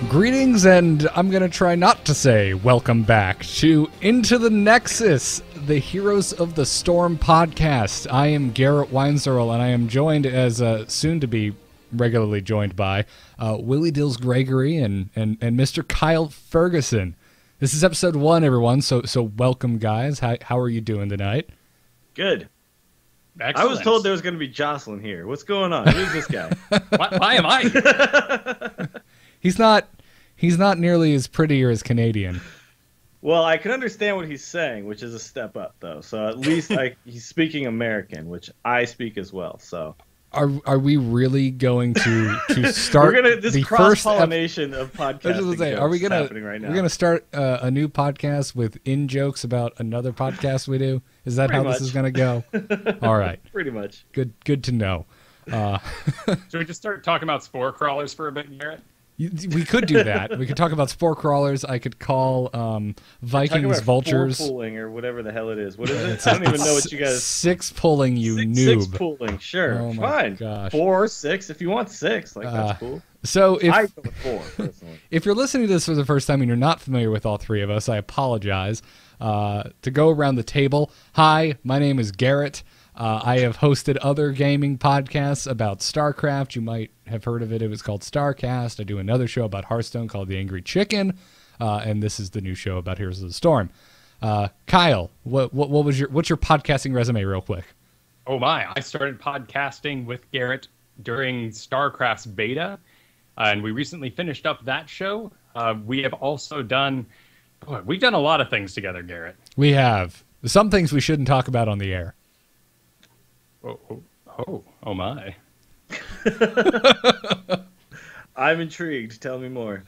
Greetings, and I'm going to try not to say welcome back to Into the Nexus, the Heroes of the Storm podcast. I am Garrett Weinzerl, and I am joined as soon to be regularly joined by Willie Dills Gregory and Mr. Kyle Ferguson. This is episode 1, everyone, so welcome, guys. How are you doing tonight? Good. Excellent. I was told there was going to be Jocelyn here. What's going on? Who's this guy? Why am I here? He's not nearly as pretty or as Canadian. Well, I can understand what he's saying, which is a step up, though. So at least he's speaking American, which I speak as well. So are we really going to start? We're gonna this the cross-pollination of podcasting. Say, are we gonna happening right now. We're gonna start a new podcast with in jokes about another podcast we do? Is that Pretty how much. This is gonna go? All right, Pretty much. good to know. Should we just start talking about spore crawlers for a bit, Garrett? We could do that. We could talk about spore crawlers. I could call Vikings vultures. Four pulling or whatever the hell it is. What is it? I don't even know what you guys. Six pulling, you noob. Six pulling, sure, Oh my fine. gosh. 4 or 6 if you want 6. That's cool. So I go with 4 personally. if you're listening to this for the first time and you're not familiar with all three of us, I apologize. To go around the table, hi, my name is Garrett. I have hosted other gaming podcasts about StarCraft. You might have heard of it. It was called StarCast. I do another show about Hearthstone called The Angry Chicken, and this is the new show about Heroes of the Storm. Kyle, what's your podcasting resume, real quick? Oh my! I started podcasting with Garrett during StarCraft's beta, and we recently finished up that show. We have also done. We've done a lot of things together, Garrett. We have some things we shouldn't talk about on the air. Oh my. I'm intrigued. Tell me more.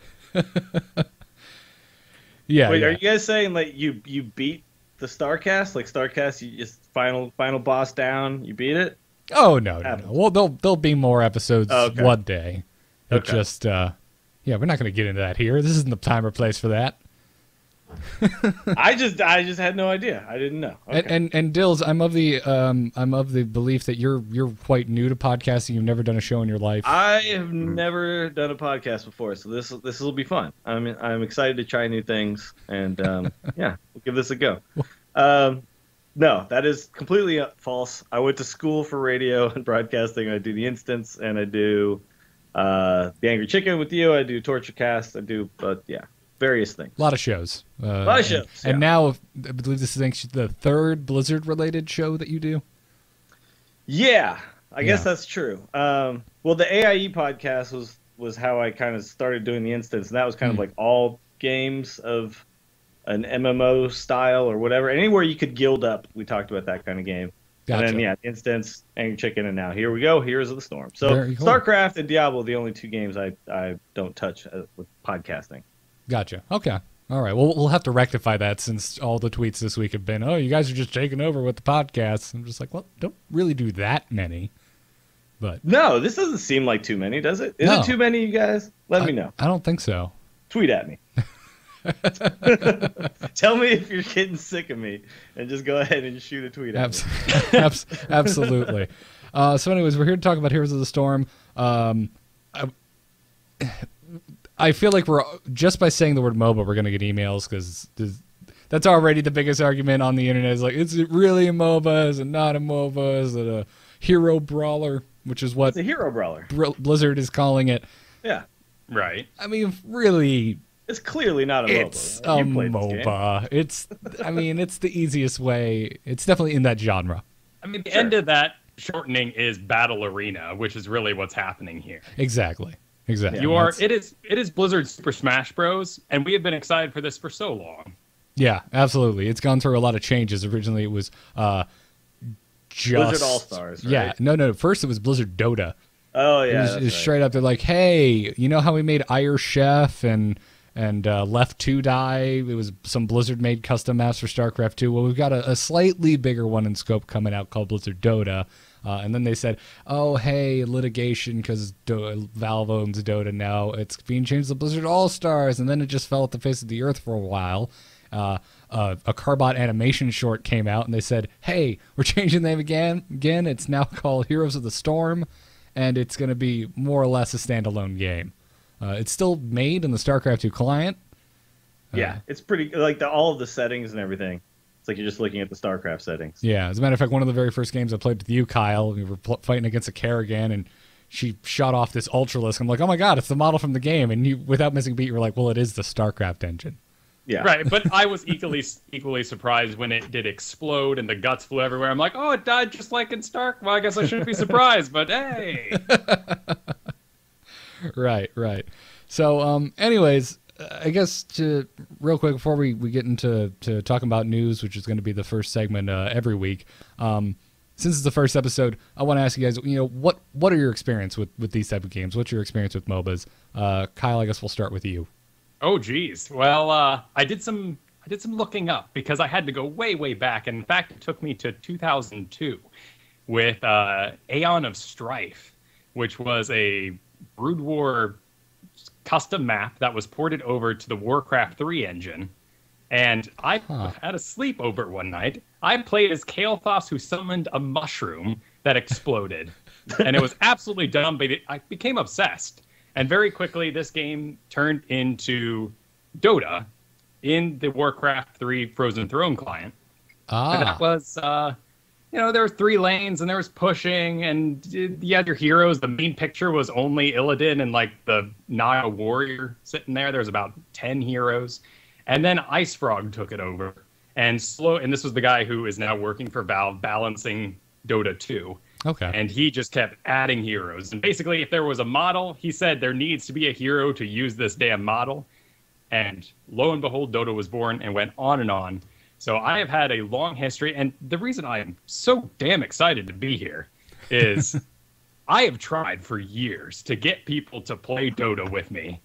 Yeah. Wait, yeah. are you guys saying like you beat the StarCast? Like StarCast, you just final boss down, you beat it? Oh no. Well, there'll be more episodes one day. It Okay. just yeah, we're not going to get into that here. This isn't the time or place for that. I just had no idea. I didn't know. Okay. And Dills, I'm of the belief that you're quite new to podcasting. You've never done a show in your life. I have never done a podcast before, so this will be fun. I'm excited to try new things, and yeah, we'll give this a go. No, that is completely false. I went to school for radio and broadcasting. I do the Instance, and I do the Angry Chicken with you. I do Torture Cast. I do various things. A lot of shows. A lot of shows. And now I believe this is the third Blizzard-related show that you do. Yeah, I guess that's true. Well, the AIE podcast was how I kind of started doing the Instance, and that was kind of like all games of an MMO style or whatever. Anywhere you could guild up, we talked about that kind of game. Gotcha. And then, Instance, Angry Chicken, and now here we go, Heroes of the Storm. So Very cool. StarCraft and Diablo are the only 2 games I don't touch with podcasting. Gotcha. Okay. All right. Well, we'll have to rectify that since all the tweets this week have been, oh, you guys are just taking over with the podcasts. I'm just like, well, don't really do that many. But No, this doesn't seem like too many, does it? Is No. it too many, you guys? Let me know. I don't think so. Tweet at me. Tell me if you're getting sick of me, and just go ahead and shoot a tweet at me. Absolutely. So anyways, we're here to talk about Heroes of the Storm. I feel like we're just by saying the word MOBA, we're going to get emails because that's already the biggest argument on the internet. Is like, is it really a MOBA? Is it not a MOBA? Is it a hero brawler? Which is what It's a hero brawler. Blizzard is calling it. Yeah, Right. I mean, really, it's clearly not a MOBA. it's a You played this game. MOBA. It's the easiest way. It's definitely in that genre. I mean, the end of that shortening is Battle Arena, which is really what's happening here. Exactly. It is Blizzard Super Smash Bros, and we have been excited for this for so long. Yeah, absolutely. It's gone through a lot of changes. Originally, it was just Blizzard All-Stars, right? Yeah, no. First, it was Blizzard Dota. Oh yeah, It was that's right. straight up. They're like, hey, you know how we made Ire Chef and Left 2 Die? It was some Blizzard-made custom maps for StarCraft 2. Well, we've got a slightly bigger one in scope coming out called Blizzard Dota. And then they said, oh, hey, litigation because Valve owns Dota now. It's being changed to Blizzard All-Stars. And then it just fell off the face of the earth for a while. A Carbot animation short came out, and they said, hey, we're changing the name again. It's now called Heroes of the Storm, and it's going to be more or less a standalone game. It's still made in the StarCraft 2 client. Yeah, it's pretty like all of the settings and everything. It's like you're just looking at the StarCraft settings. Yeah, as a matter of fact, one of the very first games I played with you, Kyle, we were fighting against a Kerrigan, and she shot off this Ultralisk. I'm like, oh my god, it's the model from the game. And you, without missing a beat, you were like, well, it is the StarCraft engine. Yeah. Right, but I was equally surprised when it did explode and the guts flew everywhere. I'm like, oh, it died just like in Stark. Well, I guess I shouldn't be surprised, but hey. Right. So, anyways, I guess real quick before we get into talking about news, which is going to be the first segment every week. Since it's the first episode, I want to ask you guys, what are your experience with these type of games? What's your experience with MOBAs? Kyle, I guess we'll start with you. Oh, geez. Well, I did some looking up because I had to go way back. And in fact, it took me to 2002 with Aeon of Strife, which was a Brood War custom map that was ported over to the Warcraft 3 engine. And I had a sleepover one night. I played as Kael'thas, who summoned a mushroom that exploded. And it was absolutely dumb, but I became obsessed. And very quickly, this game turned into Dota in the Warcraft 3 Frozen Throne client. And that was, there were 3 lanes, and there was pushing, and you had your heroes. The main picture was only Illidan and, like, the Naga warrior sitting there. There was about 10 heroes. And then Ice Frog took it over. And this was the guy who is now working for Valve, balancing Dota 2. Okay. And he just kept adding heroes. And basically, if there was a model, he said there needs to be a hero to use this damn model. And lo and behold, Dota was born and went on and on. So I have had a long history. And the reason I'm so damn excited to be here is I have tried for years to get people to play Dota with me.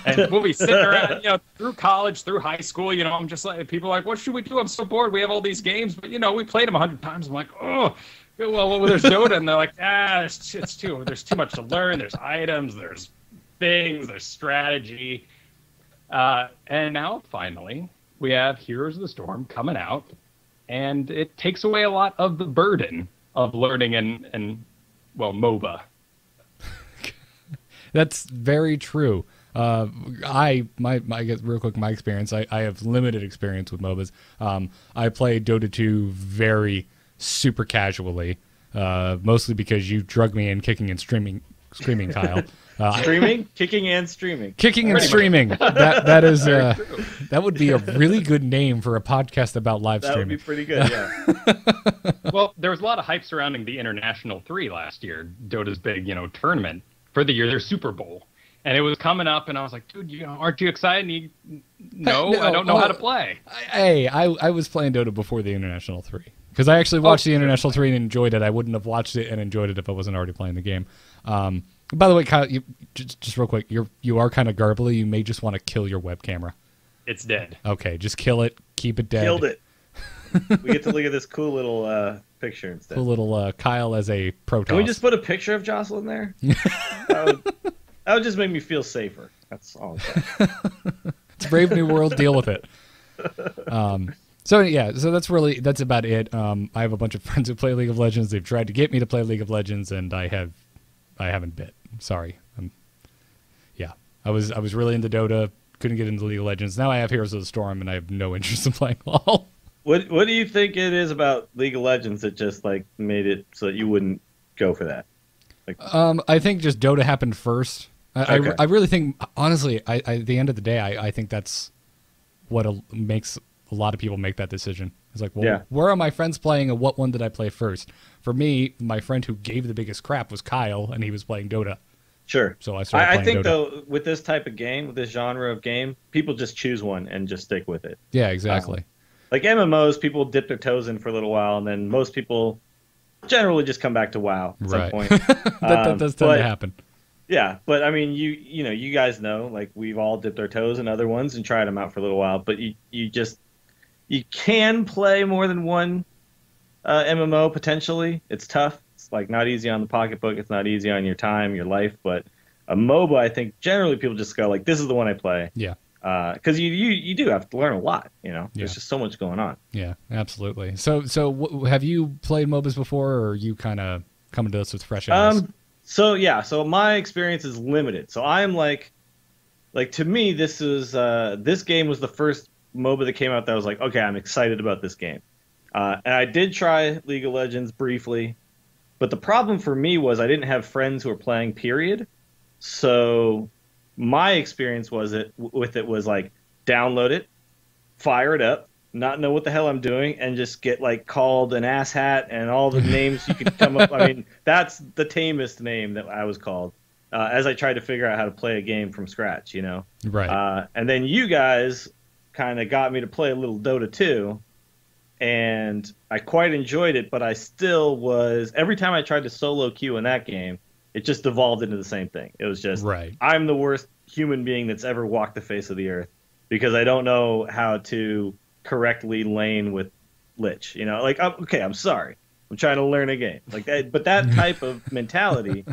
And we'll be sitting around, through college, through high school, I'm just like, people are like, what should we do? I'm so bored. We have all these games, but, we played them 100 times. I'm like, oh, well, there's Dota. And they're like, there's too much to learn. There's items, there's things, there's strategy. And now, finally, we have Heroes of the Storm coming out, and it takes away a lot of the burden of learning and MOBA. That's very true. I guess real quick, my experience, I have limited experience with MOBAs. I played Dota 2 very super casually, mostly because you drug me in kicking and screaming, Kyle. Streaming, kicking and streaming. Kicking and streaming. That is that would be a really good name for a podcast about live streaming. That would be pretty good, yeah. Well, there was a lot of hype surrounding the International 3 last year, Dota's big, tournament for the year, their Super Bowl. And it was coming up, and I was like, dude, aren't you excited? No, I don't know how to play. I was playing Dota before the International 3. Because I actually watched the International 3 and enjoyed it. I wouldn't have watched it and enjoyed it if I wasn't already playing the game. By the way, Kyle, just real quick, you are kind of garbly. You may just want to kill your web camera. It's dead. Okay, just kill it. Keep it dead. Killed it. We get to look at this cool little picture instead. Cool little Kyle as a Protoss. Can we just put a picture of Jocelyn there? That would just make me feel safer. That's all I'm saying. It's a brave new world. Deal with it. So that's about it. I have a bunch of friends who play League of Legends. They've tried to get me to play League of Legends, and I haven't bit. Sorry. I was really into Dota. Couldn't get into League of Legends. Now I have Heroes of the Storm, and I have no interest in playing LoL. What do you think it is about League of Legends that just made it so that you wouldn't go for that? I think just Dota happened first. Okay. I really think, honestly, at the end of the day, I think that's what makes a lot of people make that decision. It's like, well, yeah. Where are my friends playing, and what one did I play first? For me, my friend who gave the biggest crap was Kyle, and he was playing Dota. Sure. So I started playing I think, Dota. though, with this type of game, with this genre of game, people just choose one and just stick with it. Yeah, exactly. Like MMOs, people dip their toes in for a little while, and then most people generally just come back to WoW at some point. that does tend to happen. Yeah, but I mean, you guys know, like, we've all dipped our toes in other ones and tried them out for a little while, but you can play more than one MMO potentially. It's tough. It's not easy on the pocketbook. It's not easy on your time, your life. But a MOBA, I think generally people just go this is the one I play. Yeah. Because you do have to learn a lot. There's just so much going on. Yeah, absolutely. So have you played MOBAs before, or are you kind of coming to us with fresh eyes? So my experience is limited. So I'm like to me, this game was the first MOBA that came out that I was like, okay, I'm excited about this game. And I did try League of Legends briefly, but the problem for me was I didn't have friends who were playing, period. So my experience with it was like download it, fire it up, not know what the hell I'm doing, and just get like called an asshat and all the names you could come up. I mean, that's the tamest name that I was called as I tried to figure out how to play a game from scratch, you know? Right. And then you guys kind of got me to play a little Dota 2, and I quite enjoyed it, but I still was, every time I tried to solo queue in that game, it just devolved into the same thing. It was just, Right. I'm the worst human being that's ever walked the face of the earth because I don't know how to correctly lane with Lich. You know, like, okay, I'm sorry. I'm trying to learn a game. Like that, but that type of mentality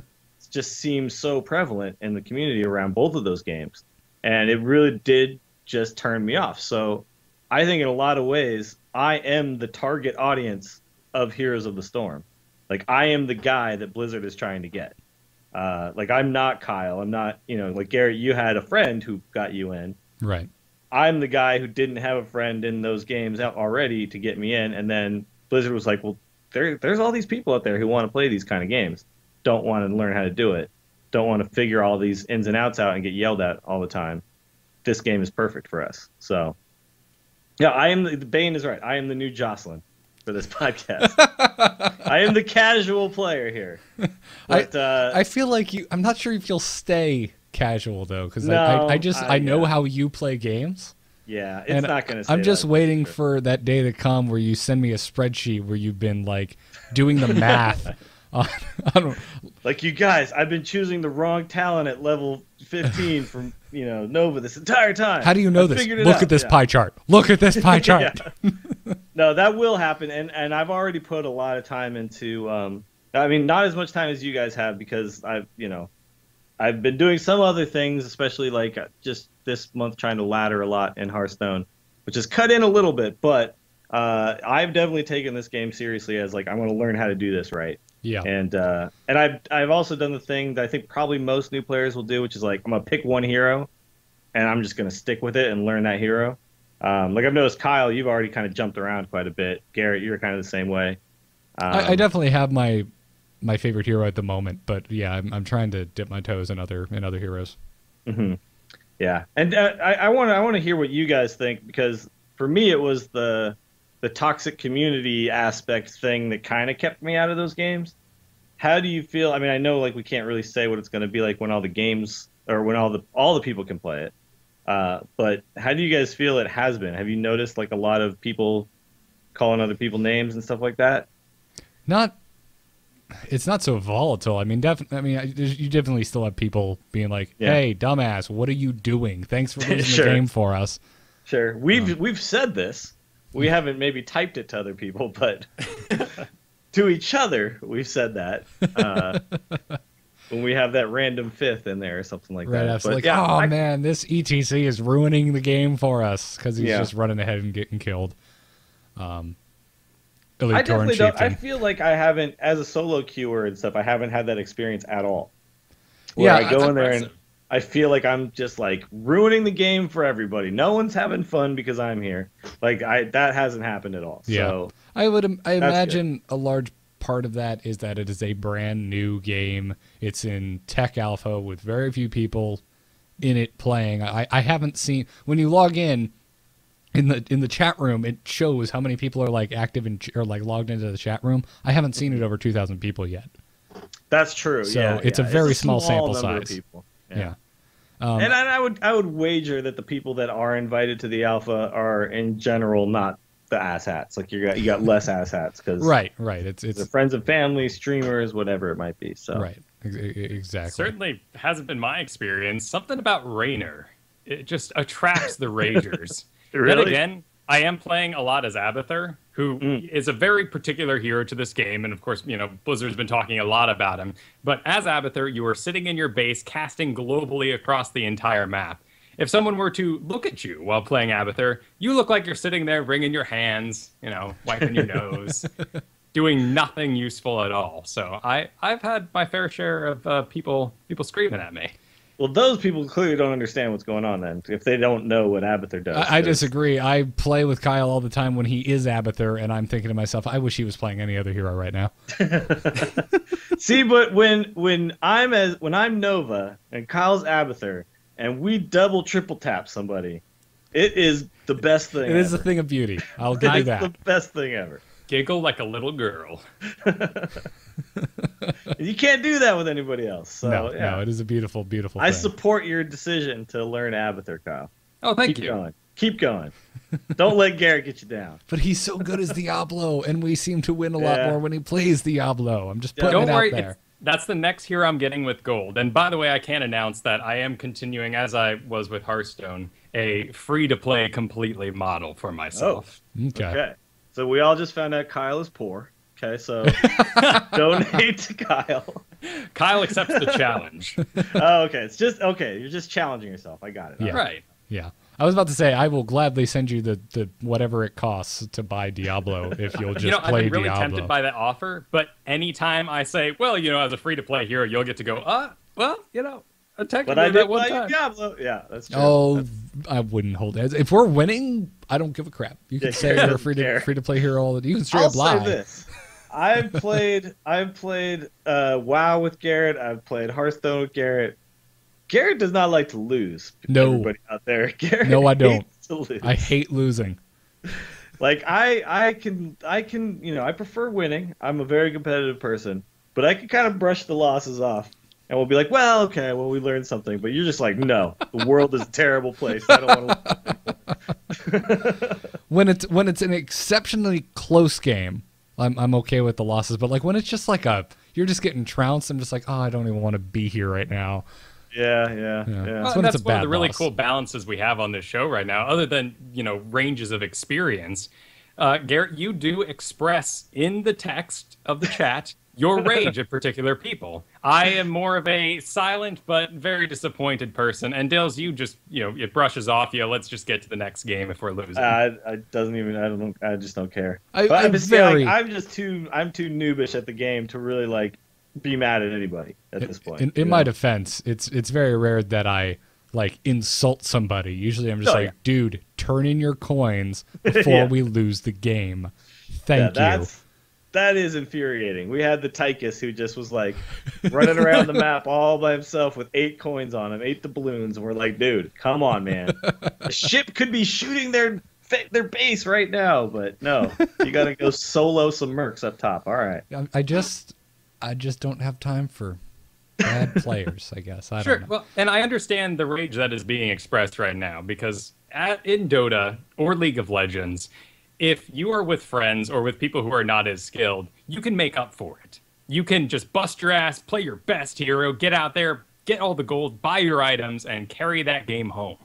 just seems so prevalent in the community around both of those games. And it really did just turn me off. So I think in a lot of ways, I am the target audience of Heroes of the Storm. Like, I am the guy that Blizzard is trying to get. Like, I'm not Kyle. I'm not, you know, like Garrett, you had a friend who got you in. Right. I'm the guy who didn't have a friend in those games out already to get me in. And then Blizzard was like, well, there's all these people out there who want to play these kind of games, don't want to learn how to do it, don't want to figure all these ins and outs out and get yelled at all the time. This game is perfect for us. So, yeah, Bane is right. I am the new Jocelyn for this podcast. I am the casual player here. But, I feel like I'm not sure if you'll stay casual though, because No, I know how you play games. Yeah, it's not going to. I'm just waiting for that day to come where you send me a spreadsheet where you've been like doing the math. Like, you guys, I've been choosing the wrong talent at level 15 from Nova this entire time. How do you know this? Look at this pie chart. Look at this pie chart. No, that will happen, and I've already put a lot of time into. I mean, not as much time as you guys have because I've been doing some other things, especially like just this month trying to ladder a lot in Hearthstone, which has cut in a little bit. But I've definitely taken this game seriously as like I'm going to learn how to do this right. Yeah. And I've also done the thing that I think probably most new players will do, which is like I'm gonna pick one hero, and I'm just gonna stick with it and learn that hero. Like I've noticed, Kyle, you've already kind of jumped around quite a bit. Garrett, you're kind of the same way. I definitely have my favorite hero at the moment, but yeah, I'm trying to dip my toes in other heroes. Mm-hmm. Yeah, and I want to hear what you guys think, because for me it was the toxic community aspect thing that kind of kept me out of those games. How do you feel? I mean, I know like we can't really say what it's going to be like when all the games or when all the people can play it. But how do you guys feel it has been? Have you noticed like a lot of people calling other people names and stuff like that? It's not so volatile. I mean, you definitely still have people being like, "Hey, dumbass, what are you doing? Thanks for losing the game for us." Sure, we've said this. We haven't maybe typed it to other people, but to each other, we've said that. When we have that random fifth in there or something like that. But, like, man, this ETC is ruining the game for us because he's just running ahead and getting killed. I definitely don't. I feel like I haven't, as a solo queuer and stuff, I haven't had that experience at all. Where I go in there and I feel like I'm just like ruining the game for everybody. No one's having fun because I'm here. Like that hasn't happened at all. Yeah. So I imagine a large part of that is that it is a brand new game. It's in tech alpha with very few people in it playing. I haven't seen, when you log in the chat room, it shows how many people are like active or like logged into the chat room. I haven't seen it over 2,000 people yet. That's true. So it's a very small sample size. People. Yeah. And I would wager that the people that are invited to the alpha are in general not the asshats. Like you got less asshats because right. It's the friends and family, streamers, whatever it might be. So right, exactly. Certainly hasn't been my experience. Something about Raynor, it just attracts the ragers. Really? Then again, I am playing a lot as Abathur, who is a very particular hero to this game, and of course, Blizzard's been talking a lot about him. But as Abathur, you are sitting in your base, casting globally across the entire map. If someone were to look at you while playing Abathur, you look like you're sitting there wringing your hands, wiping your nose, doing nothing useful at all. So I've had my fair share of people screaming at me. Well, those people clearly don't understand what's going on then, if they don't know what Abathur does. I disagree. I play with Kyle all the time when he is Abathur, and I'm thinking to myself, I wish he was playing any other hero right now. See, but when I'm Nova and Kyle's Abathur, and we double triple tap somebody, it is the best thing. It is a thing of beauty. I'll give you that. It's the best thing ever. Giggle like a little girl. You can't do that with anybody else. So, no, it is a beautiful, beautiful thing. I support your decision to learn Abathur, Kyle. Oh, thank you. Keep going. Don't let Garrett get you down. But he's so good as Diablo, and we seem to win a lot more when he plays Diablo. I'm just putting it out there. That's the next hero I'm getting with gold. And by the way, I can announce that I am continuing, as I was with Hearthstone, a free-to-play completely model for myself. Oh, okay. So we all just found out Kyle is poor. Okay, so donate to Kyle. Kyle accepts the challenge. Oh, okay. It's just okay. You're just challenging yourself. I got it. Yeah. Right. Yeah. I was about to say I will gladly send you the whatever it costs to buy Diablo if you'll just play I've been really Diablo. tempted by that offer, but anytime I say, well, as a free-to-play hero, you'll get to go, technically but I did one play time. Diablo. Yeah, that's true. Oh, I wouldn't hold it. If we're winning, I don't give a crap. You can say you're a free to play hero all the time. You can straight up lie. I'll say this. I've played WoW with Garrett. I've played Hearthstone with Garrett. Garrett does not like to lose. No. Everybody out there. Garrett no, I don't. hates to lose. I hate losing. Like I can I prefer winning. I'm a very competitive person, but I can kind of brush the losses off. And we'll be like, well, okay, well, we learned something. But you're just like, no, the world is a terrible place. I don't want to. When it's an exceptionally close game, I'm okay with the losses. But like when it's just like you're just getting trounced, I'm just like, oh, I don't even want to be here right now. Yeah. Well, that's one of the really cool balances we have on this show right now, other than, ranges of experience. Garrett, you do express in the text of the chat your rage at particular people. I am more of a silent but very disappointed person, and Dales, you just, it brushes off you. Let's just get to the next game if we're losing. I just don't care. I'm too noobish at the game to really be mad at anybody at this point. In my defense, it's very rare that I insult somebody. Usually I'm just dude, turn in your coins before we lose the game. Thank you. That is infuriating. We had the Tychus who just was running around the map all by himself with 8 coins on him, 8 doubloons, and we're like, dude, come on, man. The ship could be shooting their base right now, but no, you got to go solo some mercs up top. All right. I just don't have time for bad players, I guess. I don't know. Well, and I understand the rage that is being expressed right now because in Dota or League of Legends, if you are with friends or with people who are not as skilled, you can make up for it. You can just bust your ass, play your best hero, get out there, get all the gold, buy your items, and carry that game home.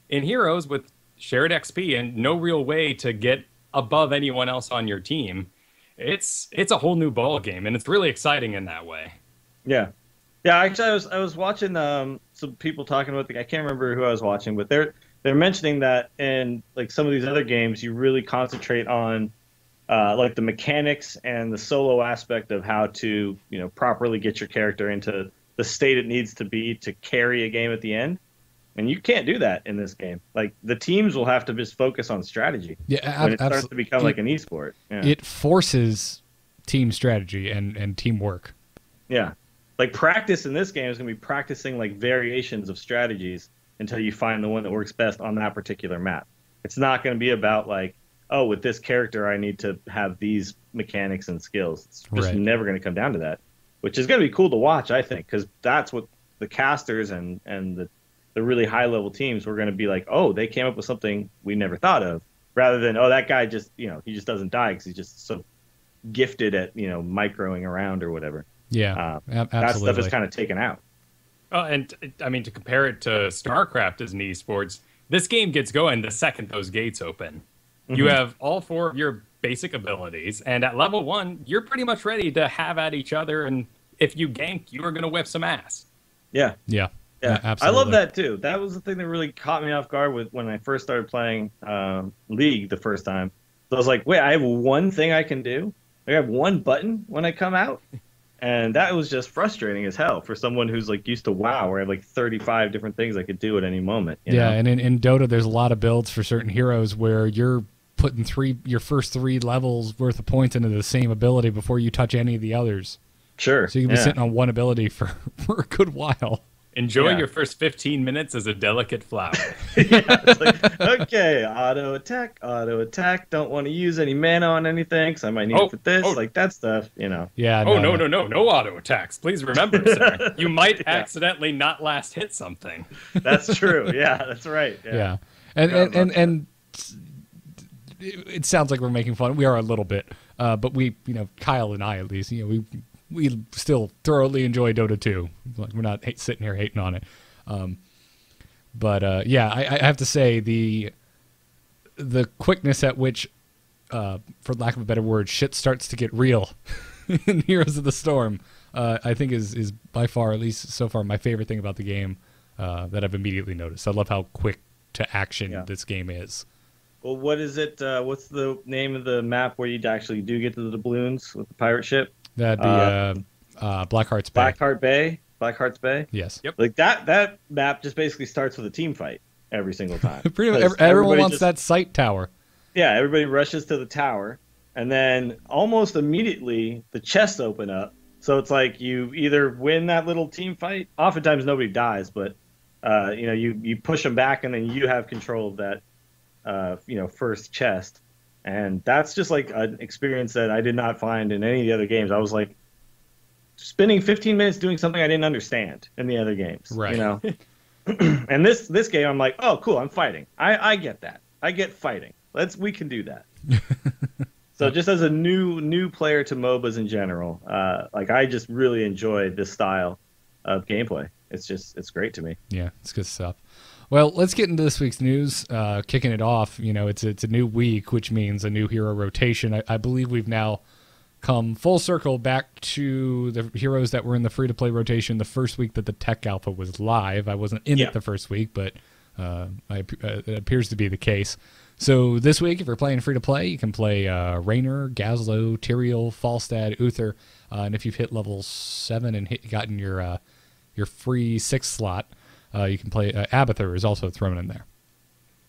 In Heroes, with shared XP and no real way to get above anyone else on your team, it's a whole new ball game, and it's really exciting in that way. Yeah. Actually, I was watching some people talking about I can't remember who I was watching, but they're mentioning that in some of these other games, you really concentrate on the mechanics and the solo aspect of how to properly get your character into the state it needs to be to carry a game at the end. And you can't do that in this game. The teams will have to just focus on strategy. Yeah, when it starts to become an esport. Yeah. It forces team strategy and teamwork. Yeah. Practice in this game is going to be practicing variations of strategies until you find the one that works best on that particular map. It's not going to be about with this character I need to have these mechanics and skills. It's just never going to come down to that, which is going to be cool to watch, I think, because that's what the casters and the really high level teams were going to be they came up with something we never thought of, rather than that guy just he just doesn't die because he's just so gifted at microing around or whatever. Yeah, absolutely. That stuff is kind of taken out. And I mean, to compare it to StarCraft as an esports, this game gets going the second those gates open. Mm-hmm. You have all 4 of your basic abilities, and at level 1, you're pretty much ready to have at each other, and if you gank, you are going to whip some ass. Yeah. Absolutely. I love that too. That was the thing that really caught me off guard when I first started playing League the first time. So I was like, wait, I have one thing I can do? I have one button when I come out? And that was just frustrating as hell for someone who's like used to WoW, where I have like 35 different things I could do at any moment. You know? and in Dota, there's a lot of builds for certain heroes where you're putting your first 3 levels worth of points into the same ability before you touch any of the others. Sure. So you can be sitting on one ability for a good while. Enjoy your first 15 minutes as a delicate flower. It's like, okay, auto attack. Don't want to use any mana on anything, because I might need it for this, like that stuff, you know. Yeah. No auto attacks. Please remember, sir. You might accidentally not last hit something. That's true. Yeah, that's right. Yeah. And it sounds like we're making fun. We are a little bit, but we, Kyle and I at least, we still thoroughly enjoy Dota 2. Like, we're not sitting here hating on it. But I have to say the quickness at which, for lack of a better word, shit starts to get real in Heroes of the Storm, I think is by far, at least so far, my favorite thing about the game that I've immediately noticed. I love how quick to action this game is. Well, what is it? What's the name of the map where you actually do get to the doubloons with the pirate ship? That'd be Blackheart's Bay. Blackheart's Bay. Yes. Yep. Like that map just basically starts with a team fight every single time. Pretty much everyone wants that sight tower. Yeah, everybody rushes to the tower, and then almost immediately the chests open up. So it's like you either win that little team fight. Oftentimes nobody dies, but you push them back, and then you have control of that first chest. And that's just like an experience that I did not find in any of the other games. I was like spending 15 minutes doing something I didn't understand in the other games. Right. And this game, I'm like, oh, cool, I'm fighting. I get that. I get fighting. We can do that. So just as a new player to MOBAs in general, I just really enjoy this style of gameplay. It's great to me. Yeah, it's good stuff. Well, let's get into this week's news. Kicking it off, it's a new week, which means a new hero rotation. I believe we've now come full circle back to the heroes that were in the free-to-play rotation the first week that the tech alpha was live. I wasn't in it the first week, but it appears to be the case. So this week, if you're playing free-to-play, you can play Raynor, Gazlo, Tyrael, Falstad, Uther, and if you've hit level 7 and gotten your free 6th slot, you can play Abathur is also thrown in there.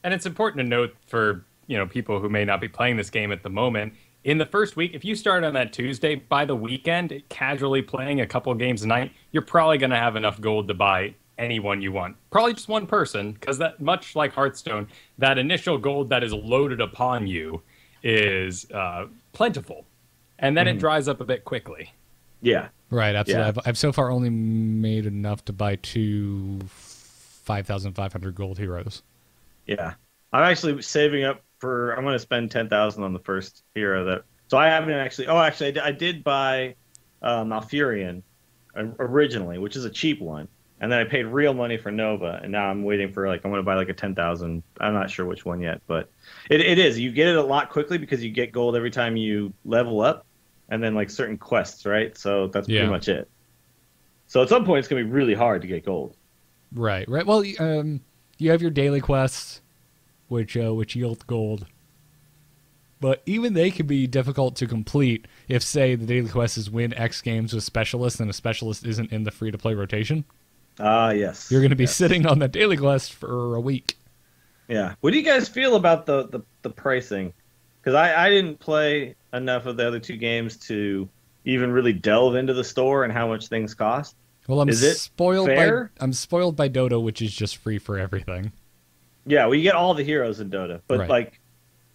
And it's important to note for people who may not be playing this game at the moment, in the first week, if you start on that Tuesday, by the weekend, casually playing a couple games a night, you're probably going to have enough gold to buy anyone you want. Probably just one person, because that, much like Hearthstone, that initial gold that is loaded upon you is plentiful. And then it dries up a bit quickly. Yeah. Right, absolutely. Yeah. I've so far only made enough to buy 2 5,500 gold heroes. Yeah. I'm actually saving up I'm going to spend 10,000 on the first hero so I haven't actually, I did buy Malfurion originally, which is a cheap one. And then I paid real money for Nova, and now I'm waiting for I'm going to buy a 10,000. I'm not sure which one yet, but it is. You get it a lot quickly because you get gold every time you level up, and then certain quests, right? So that's pretty much it. So at some point, it's going to be really hard to get gold. Right. Well, you have your daily quests, which yield gold. But even they can be difficult to complete if, say, the daily quest is win X games with specialists and a specialist isn't in the free-to-play rotation. Yes. You're going to be sitting on that daily quest for a week. Yeah. What do you guys feel about the pricing? Because I didn't play enough of the other two games to even really delve into the store and how much things cost. Well, I'm spoiled by Dota, which is just free for everything. Yeah, well, you get all the heroes in Dota, but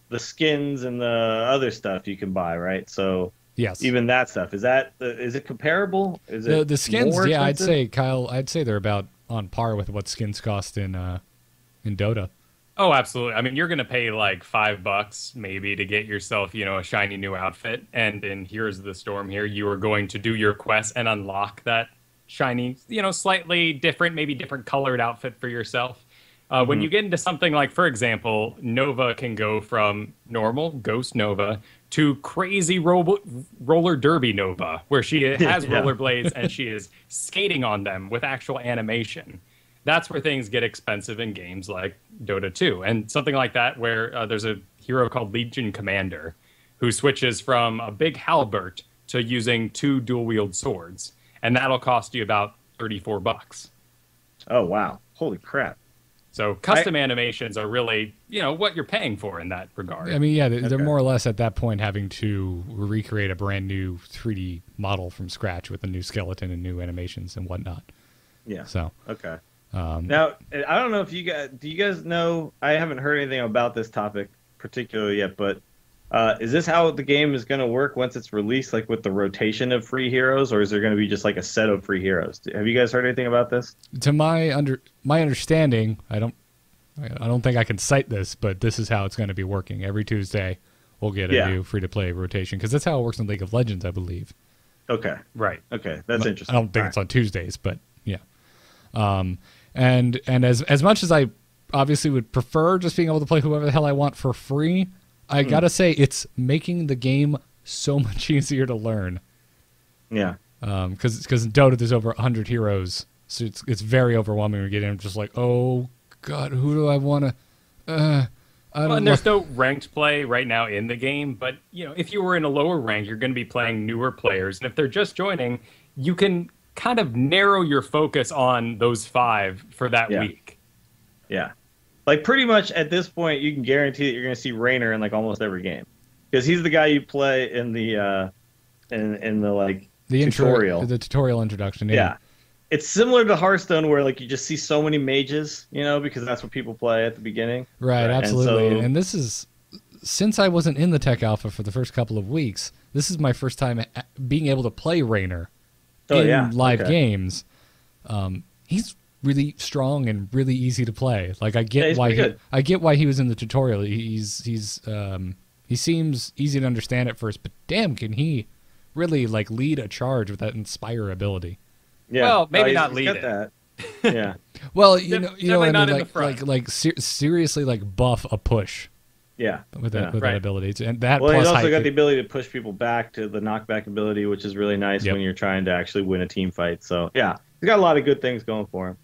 the skins and the other stuff you can buy, right? So yes, even that stuff is it comparable? Is it the skins? Yeah, expensive? I'd say they're about on par with what skins cost in Dota. Oh, absolutely. I mean, you're going to pay $5 maybe to get yourself, a shiny new outfit. And in Heroes of the Storm here, you are going to do your quest and unlock that shiny, slightly different, maybe different colored outfit for yourself. When you get into something like, for example, Nova can go from normal Ghost Nova to crazy roller derby Nova, where she has rollerblades and she is skating on them with actual animation. That's where things get expensive in games like Dota 2. And something like that where there's a hero called Legion Commander who switches from a big halberd to using 2 dual-wield swords, and that'll cost you about $34. Oh wow! Holy crap! So custom animations are really, what you're paying for in that regard. I mean, yeah, they're more or less at that point having to recreate a brand new 3D model from scratch with a new skeleton and new animations and whatnot. Yeah. So okay. Now I don't know if do you guys know? I haven't heard anything about this topic particularly yet, but is this how the game is going to work once it's released, like with the rotation of free heroes, or is there going to be just like a set of free heroes? Have you guys heard anything about this? To my understanding, I don't think I can cite this, but this is how it's going to be working. Every Tuesday, we'll get a new free-to-play rotation, because that's how it works in League of Legends, I believe. Okay. Right. Okay, that's interesting. I don't think it's on Tuesdays, but yeah. And as much as I obviously would prefer just being able to play whoever the hell I want for free, I gotta say it's making the game so much easier to learn. Yeah. Because in Dota there's over 100 heroes, so it's very overwhelming when you get in. Just like, oh god, who do I want to? And there's no ranked play right now in the game, but if you were in a lower rank, you're going to be playing newer players, and if they're just joining, you can kind of narrow your focus on those 5 for that week. Yeah. Like pretty much at this point, you can guarantee that you're going to see Raynor in like almost every game, because he's the guy you play in the tutorial, the tutorial introduction. Yeah, it's similar to Hearthstone, where like you just see so many mages, because that's what people play at the beginning. Right, absolutely. And this is, since I wasn't in the tech alpha for the first couple of weeks, this is my first time being able to play Raynor in live games. He's really strong and really easy to play. Like I get why he was in the tutorial. He seems easy to understand at first, but damn, can he really like lead a charge with that inspire ability? Yeah. Well, maybe not lead it. That. Yeah. Well, you know, not in the front. Seriously, like buff a push. Yeah. With that ability, and that. Well, plus he's also got the ability to push people back to the knockback ability, which is really nice when you're trying to actually win a team fight. So yeah, he's got a lot of good things going for him.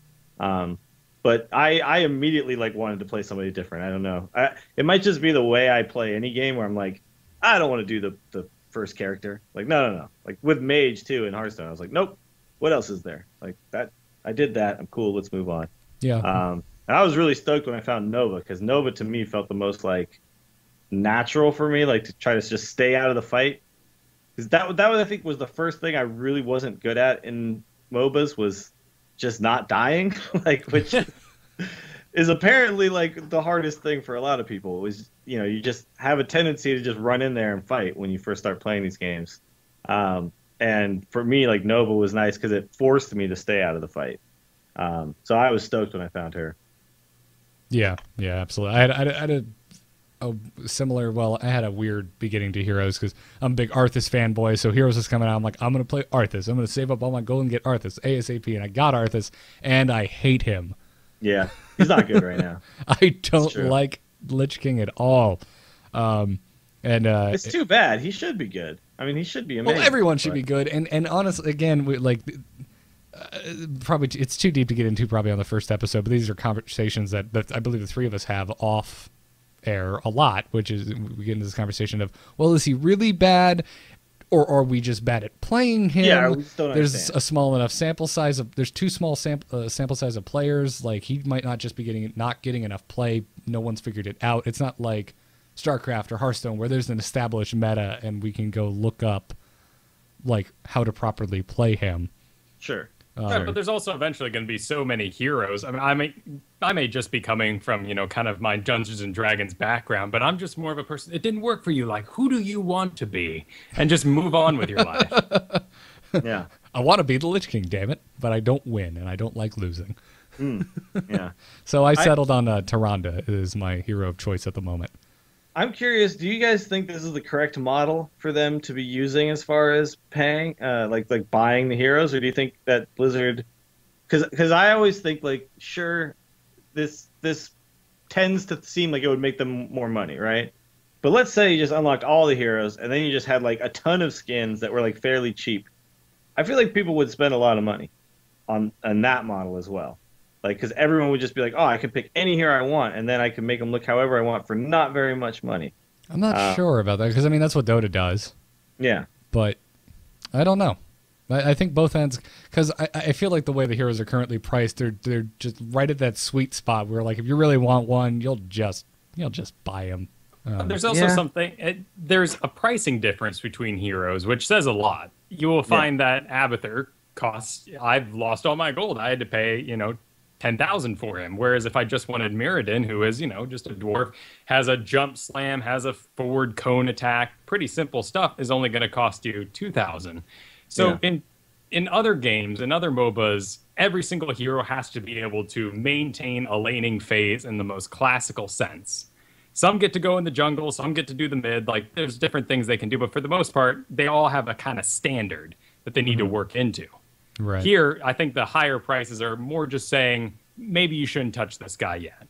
But I immediately like wanted to play somebody different. I don't know. It might just be the way I play any game, where I'm like, I don't want to do the first character. Like no. Like with Mage too in Hearthstone, I was like, nope. What else is there? Like that. I did that. I'm cool. Let's move on. Yeah. And I was really stoked when I found Nova, because Nova to me felt the most like natural for me, like to try to just stay out of the fight. Because that was, I think, was the first thing I really wasn't good at in MOBAs, was just not dying, like, which is apparently like the hardest thing for a lot of people. Was you just have a tendency to just run in there and fight when you first start playing these games. And for me, like Nova was nice because it forced me to stay out of the fight. So I was stoked when I found her. Yeah, absolutely. I had a similar. Well, I had a weird beginning to Heroes because I'm a big Arthas fanboy. So Heroes is coming out. I'm like, I'm gonna play Arthas. I'm gonna save up all my gold and get Arthas ASAP. And I got Arthas, and I hate him. Yeah, he's not good right now. I don't like Lich King at all. And it's too bad. He should be good. I mean, he should be amazing. Well, everyone should be good. And honestly, again, probably it's too deep to get into probably on the first episode, but these are conversations that I believe the three of us have off air a lot, which is we get into this conversation of, well, is he really bad, or are we just bad at playing him? Yeah, we just don't there's understand. a small enough sample size of there's too small sample size of players. Like he might not just be not getting enough play. No one's figured it out. It's not like StarCraft or Hearthstone where there's an established meta and we can go look up like how to properly play him. Sure. Right, but there's also eventually going to be so many heroes. I mean, I may just be coming from, kind of my Dungeons and Dragons background, but I'm just more of a person. It didn't work for you. Like, who do you want to be? And just move on with your life. Yeah. I want to be the Lich King, damn it, but I don't win, and I don't like losing. Yeah. So I settled on Tyrande as my hero of choice at the moment. I'm curious, do you guys think this is the correct model for them to be using as far as paying, like buying the heroes, or do you think that Blizzard, because I always think like, sure, this tends to seem like it would make them more money, right? But let's say you just unlocked all the heroes and then you just had like a ton of skins that were like fairly cheap. I feel like people would spend a lot of money on that model as well. Like, because everyone would just be like, oh, I can pick any hero I want, and then I can make them look however I want for not very much money. I'm not sure about that, because, I mean, that's what Dota does. Yeah. But I don't know. I think both ends, because I feel like the way the heroes are currently priced, they're just right at that sweet spot where, like, if you really want one, you'll just buy them. There's also something. There's a pricing difference between heroes, which says a lot. You will find that Abathur costs. I've lost all my gold. I had to pay 10,000 for him. Whereas if I just wanted Mirrodin, who is just a dwarf, has a jump slam, has a forward cone attack, pretty simple stuff, is only going to cost you 2,000. So in other games, in other MOBAs, every single hero has to be able to maintain a laning phase in the most classical sense. Some get to go in the jungle, some get to do the mid. Like, there's different things they can do, but for the most part, they all have a kind of standard that they need to work into. Right. Here, I think the higher prices are more just saying, maybe you shouldn't touch this guy yet.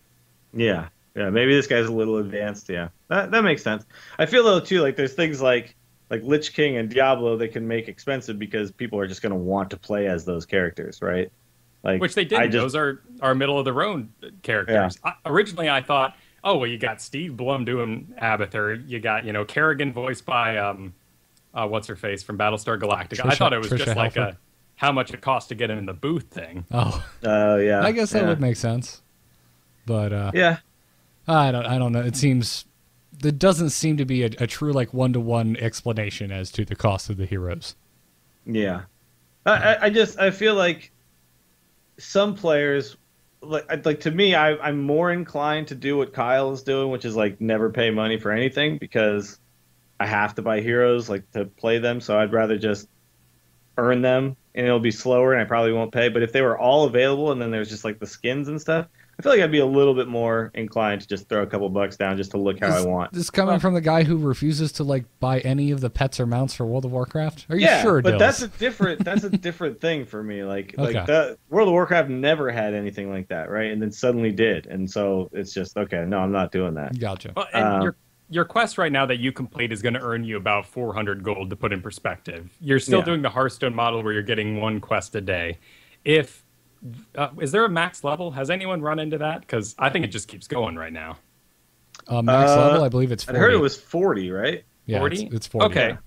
Yeah, maybe this guy's a little advanced. Yeah, that makes sense. I feel, though, too, like there's things like Lich King and Diablo they can make expensive because people are just going to want to play as those characters, right? Like, which they did. Those are middle of the road characters. Yeah. Originally, I thought, oh, well, you got Steve Blum doing Abathur. You got, Kerrigan voiced by, what's her face from Battlestar Galactica. I thought it was Trisha just like Helfer. how much it cost to get him in the booth thing. Oh, yeah. I guess that would make sense. But yeah, I don't know. There doesn't seem to be a true like one-to-one explanation as to the cost of the heroes. Yeah, I feel like some players, like to me, I'm more inclined to do what Kyle is doing, which is like never pay money for anything because I have to buy heroes like to play them. So I'd rather just earn them, and it'll be slower, and I probably won't pay. But if they were all available, and then there's just like the skins and stuff, I feel like I'd be a little bit more inclined to just throw a couple bucks down just to look how I want. This coming from the guy who refuses to like buy any of the pets or mounts for World of Warcraft? Are you sure, but Dills? that's a different thing for me. Like the World of Warcraft never had anything like that, right? And then suddenly did, and so it's just okay. No, I'm not doing that. Gotcha. Well, and your quest right now that you complete is going to earn you about 400 gold, to put in perspective. You're still doing the Hearthstone model where you're getting one quest a day. Is there a max level? Has anyone run into that? Because I think it just keeps going right now. Max level, I believe it's 40. I heard it was 40, right? Yeah, 40? It's 40. Okay. Yeah.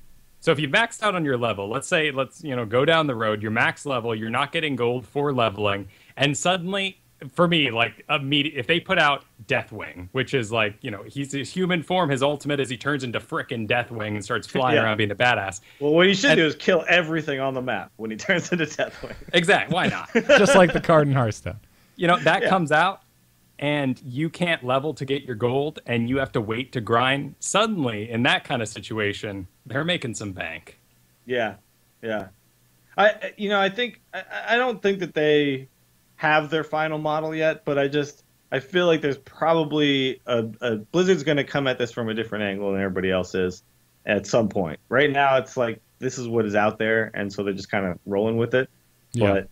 So if you maxed out on your level, let's go down the road, your max level, you're not getting gold for leveling, and suddenly, for me, like if they put out Deathwing, which is like, he's his human form, his ultimate is he turns into frickin' Deathwing and starts flying around being a badass. Well, what you should do is kill everything on the map when he turns into Deathwing. Exactly. Why not? Just like the card in Hearthstone. That comes out, and you can't level to get your gold, and you have to wait to grind. Suddenly, in that kind of situation, they're making some bank. Yeah. I don't think that they have their final model yet, but I feel like there's probably a Blizzard's going to come at this from a different angle than everybody else is at some point. Right now, it's like this is what is out there, and so they're just kind of rolling with it. Yeah.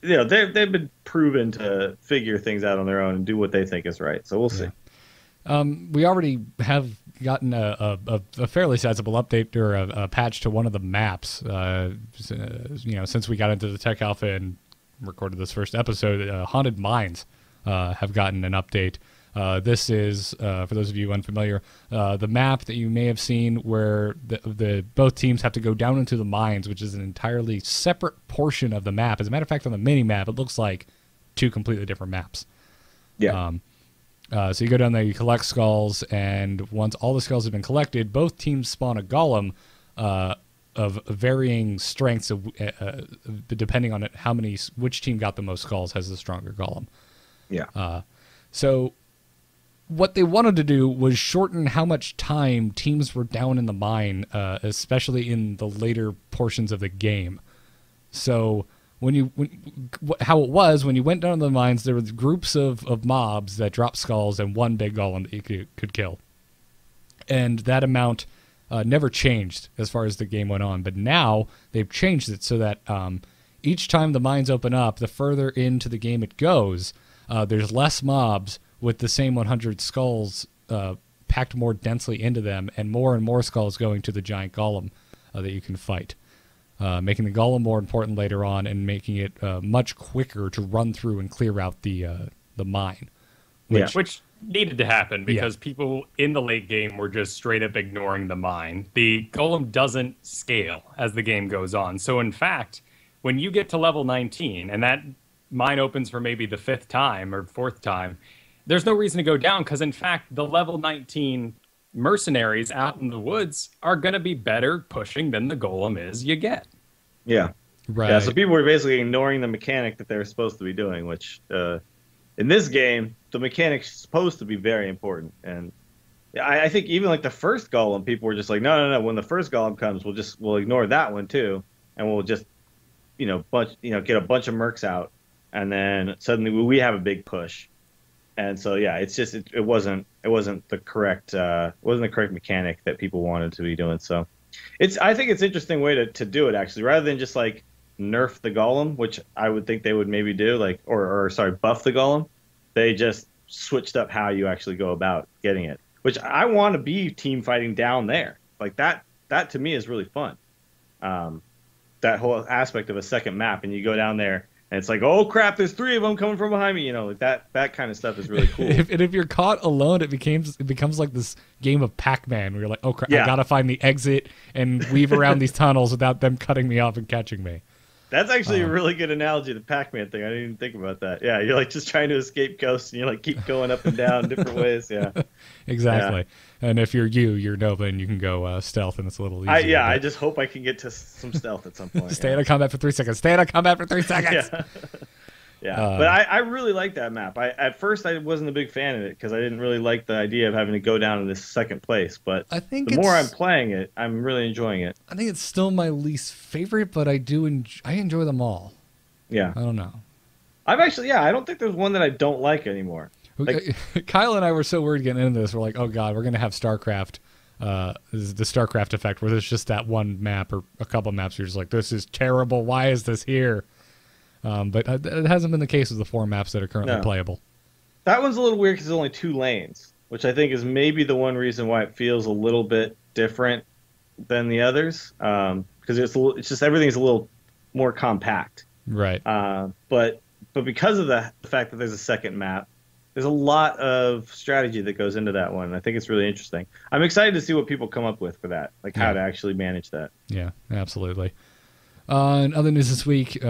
But they've been proven to figure things out on their own and do what they think is right. So we'll see. We already have gotten a fairly sizable update or a patch to one of the maps. Since we got into the tech alpha and recorded this first episode, Haunted Mines have gotten an update. This is, for those of you unfamiliar, the map that you may have seen where the both teams have to go down into the mines, which is an entirely separate portion of the map. As a matter of fact, on the mini map, it looks like two completely different maps. Yeah. So you go down there, you collect skulls, and once all the skulls have been collected, both teams spawn a golem of varying strengths, depending on which team got the most skulls has the stronger golem. Yeah. So what they wanted to do was shorten how much time teams were down in the mine, especially in the later portions of the game. So how it was when you went down to the mines, there were groups of mobs that dropped skulls and one big golem that you could kill, and that amount never changed as far as the game went on. But now they've changed it so that each time the mines open up, the further into the game it goes, there's less mobs with the same 100 skulls packed more densely into them, and more skulls going to the giant golem that you can fight. Making the golem more important later on, and making it much quicker to run through and clear out the mine. Which needed to happen because people in the late game were just straight up ignoring the mine. The golem doesn't scale as the game goes on. So in fact, when you get to level 19 and that mine opens for maybe the 5th time or 4th time, there's no reason to go down because in fact, the level 19 mercenaries out in the woods are going to be better pushing than the golem is you get. Yeah. Right. Yeah, so people were basically ignoring the mechanic that they were supposed to be doing, which in this game, the mechanic's supposed to be very important. And I think even like the first golem, people were just like, no. When the first golem comes, we'll ignore that one too, and we'll just get a bunch of mercs out, and then suddenly we have a big push. And so yeah, it's just it wasn't the correct mechanic that people wanted to be doing. So I think it's an interesting way to do it actually, rather than just like nerf the golem, which I would think they would maybe do, like or buff the golem. They just switched up how you actually go about getting it, which I want to be team fighting down there. Like that to me is really fun. That whole aspect of a second map, and you go down there and it's like, oh crap, there's 3 of them coming from behind me. Like that kind of stuff is really cool. if you're caught alone, it becomes like this game of Pac-Man where you're like, oh crap, I gotta find the exit and weave around these tunnels without them cutting me off and catching me. That's actually a really good analogy, the Pac-Man thing. I didn't even think about that. Yeah, you're like just trying to escape ghosts, and you like keep going up and down different ways. Yeah, exactly. Yeah. And if you're Nova, and you can go stealth, and it's a little easier. I just hope I can get to some stealth at some point. Stay out of combat for 3 seconds. Stay out of combat for 3 seconds. Yeah, but I really like that map. At first I wasn't a big fan of it because I didn't really like the idea of having to go down in this second place. But I think the more I'm playing it, I'm really enjoying it. I think it's still my least favorite, but I enjoy them all. Yeah, I don't know. I don't think there's one that I don't like anymore. Like, Kyle and I were so worried getting into this. We're like, oh god, we're gonna have StarCraft. The StarCraft effect where there's just that one map or a couple maps. You're just like, this is terrible. Why is this here? But it hasn't been the case with the 4 maps that are currently playable. That one's a little weird because there's only 2 lanes, which I think is maybe the one reason why it feels a little bit different than the others. Because it's just everything's a little more compact. Right. But because of the fact that there's a second map, there's a lot of strategy that goes into that one. I think it's really interesting. I'm excited to see what people come up with for that, like how to actually manage that. Yeah, absolutely. In other news this week,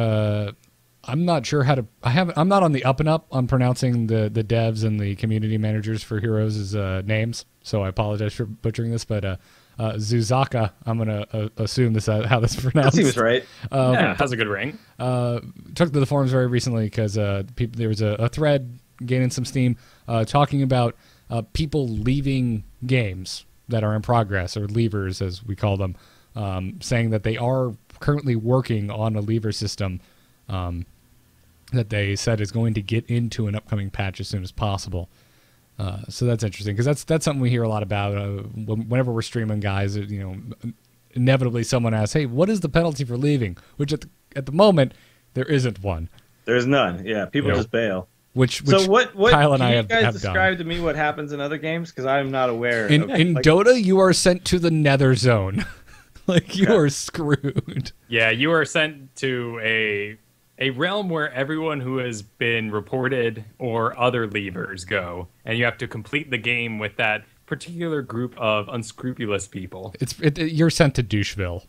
I'm not sure how to. I'm not on the up and up on pronouncing the devs and the community managers for Heroes' names, so I apologize for butchering this. But Zuzaka, I'm gonna assume this how this is pronounced. That seems right. Yeah, has a good ring. Took to the forums very recently because there was a thread gaining some steam talking about people leaving games that are in progress, or leavers as we call them, saying that they are currently working on a lever system that they said is going to get into an upcoming patch as soon as possible. So that's interesting because that's something we hear a lot about whenever we're streaming, guys. Inevitably someone asks, "Hey, what is the penalty for leaving?" Which at the moment there isn't one. There's none. Yeah, people just bail. Which so what Kyle and I have done. Can you guys describe to me what happens in other games? Because I'm not aware. In Dota, you are sent to the Nether Zone. Like you are screwed. Yeah, you are sent to a realm where everyone who has been reported or other leavers go, and you have to complete the game with that particular group of unscrupulous people. You're sent to Doucheville.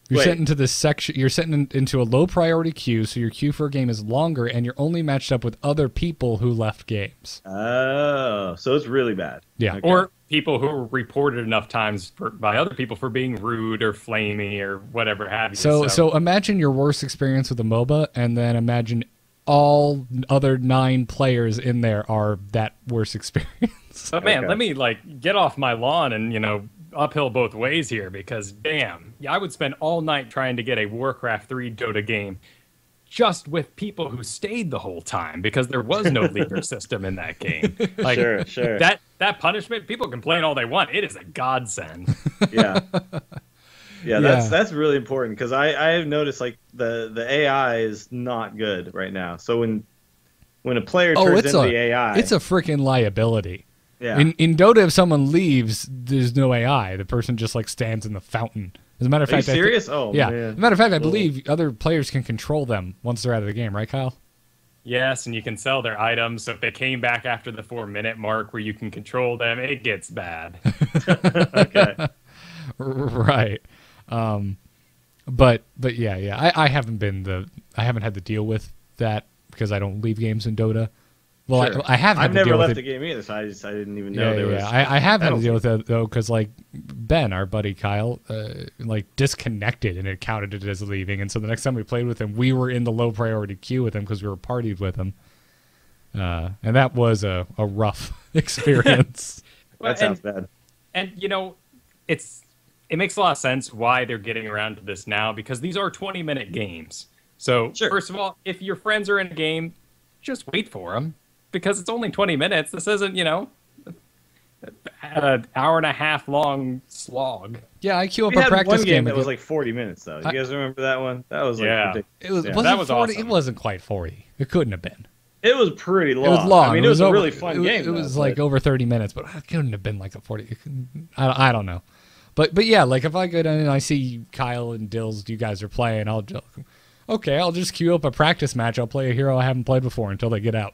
You're sent into this section. You're sent into a low priority queue, so your queue for a game is longer, and you're only matched up with other people who left games. Oh, so it's really bad. Yeah, okay. Or people who were reported enough times by other people for being rude or flamey or whatever have you. So imagine your worst experience with a MOBA, and then imagine all other 9 players in there are that worst experience. But man, let me get off my lawn and uphill both ways here, because damn, I would spend all night trying to get a Warcraft 3 Dota game just with people who stayed the whole time, because there was no leader system in that game. Sure. That punishment, people complain all they want. It is a godsend. Yeah. Yeah, that's really important, because I have noticed the AI is not good right now. So when a player turns into the AI, it's a freaking liability. Yeah. In Dota, if someone leaves, there's no AI. The person just stands in the fountain. As a matter of fact, are you serious? Man. As a matter of fact, I believe other players can control them once they're out of the game, right, Kyle? Yes, and you can sell their items. So if they came back after the 4-minute mark where you can control them, it gets bad. Okay. Right. But yeah. I haven't had to deal with that because I don't leave games in Dota. Well, Sure. I have had I've to never deal with left it. the game either, so I didn't even know there was. I have had to penalty. deal with it though, because like Ben, our buddy Kyle, like disconnected and it counted it as leaving. And so the next time we played with him, we were in the low priority queue with him because we were partied with him. And that was a rough experience. That sounds bad. And it makes a lot of sense why they're getting around to this now, because these are 20-minute games. So Sure. First of all, if your friends are in a game, just wait for them. Because it's only 20 minutes. This isn't, an hour and a half long slog. Yeah, I queue up We a had practice one game that and was get- like 40 minutes though. You guys remember that one? That was like Yeah. ridiculous. It was Yeah. wasn't That was 40. awesome. It wasn't quite 40. It couldn't have been. It was pretty long. It was long. I mean, it was a over- really fun game. It was though, like but- over 30 minutes, but it couldn't have been like a 40. I don't know. But yeah, like if I go down and I see Kyle and Dills, you guys are playing, I'll just queue up a practice match. I'll play a hero I haven't played before until they get out.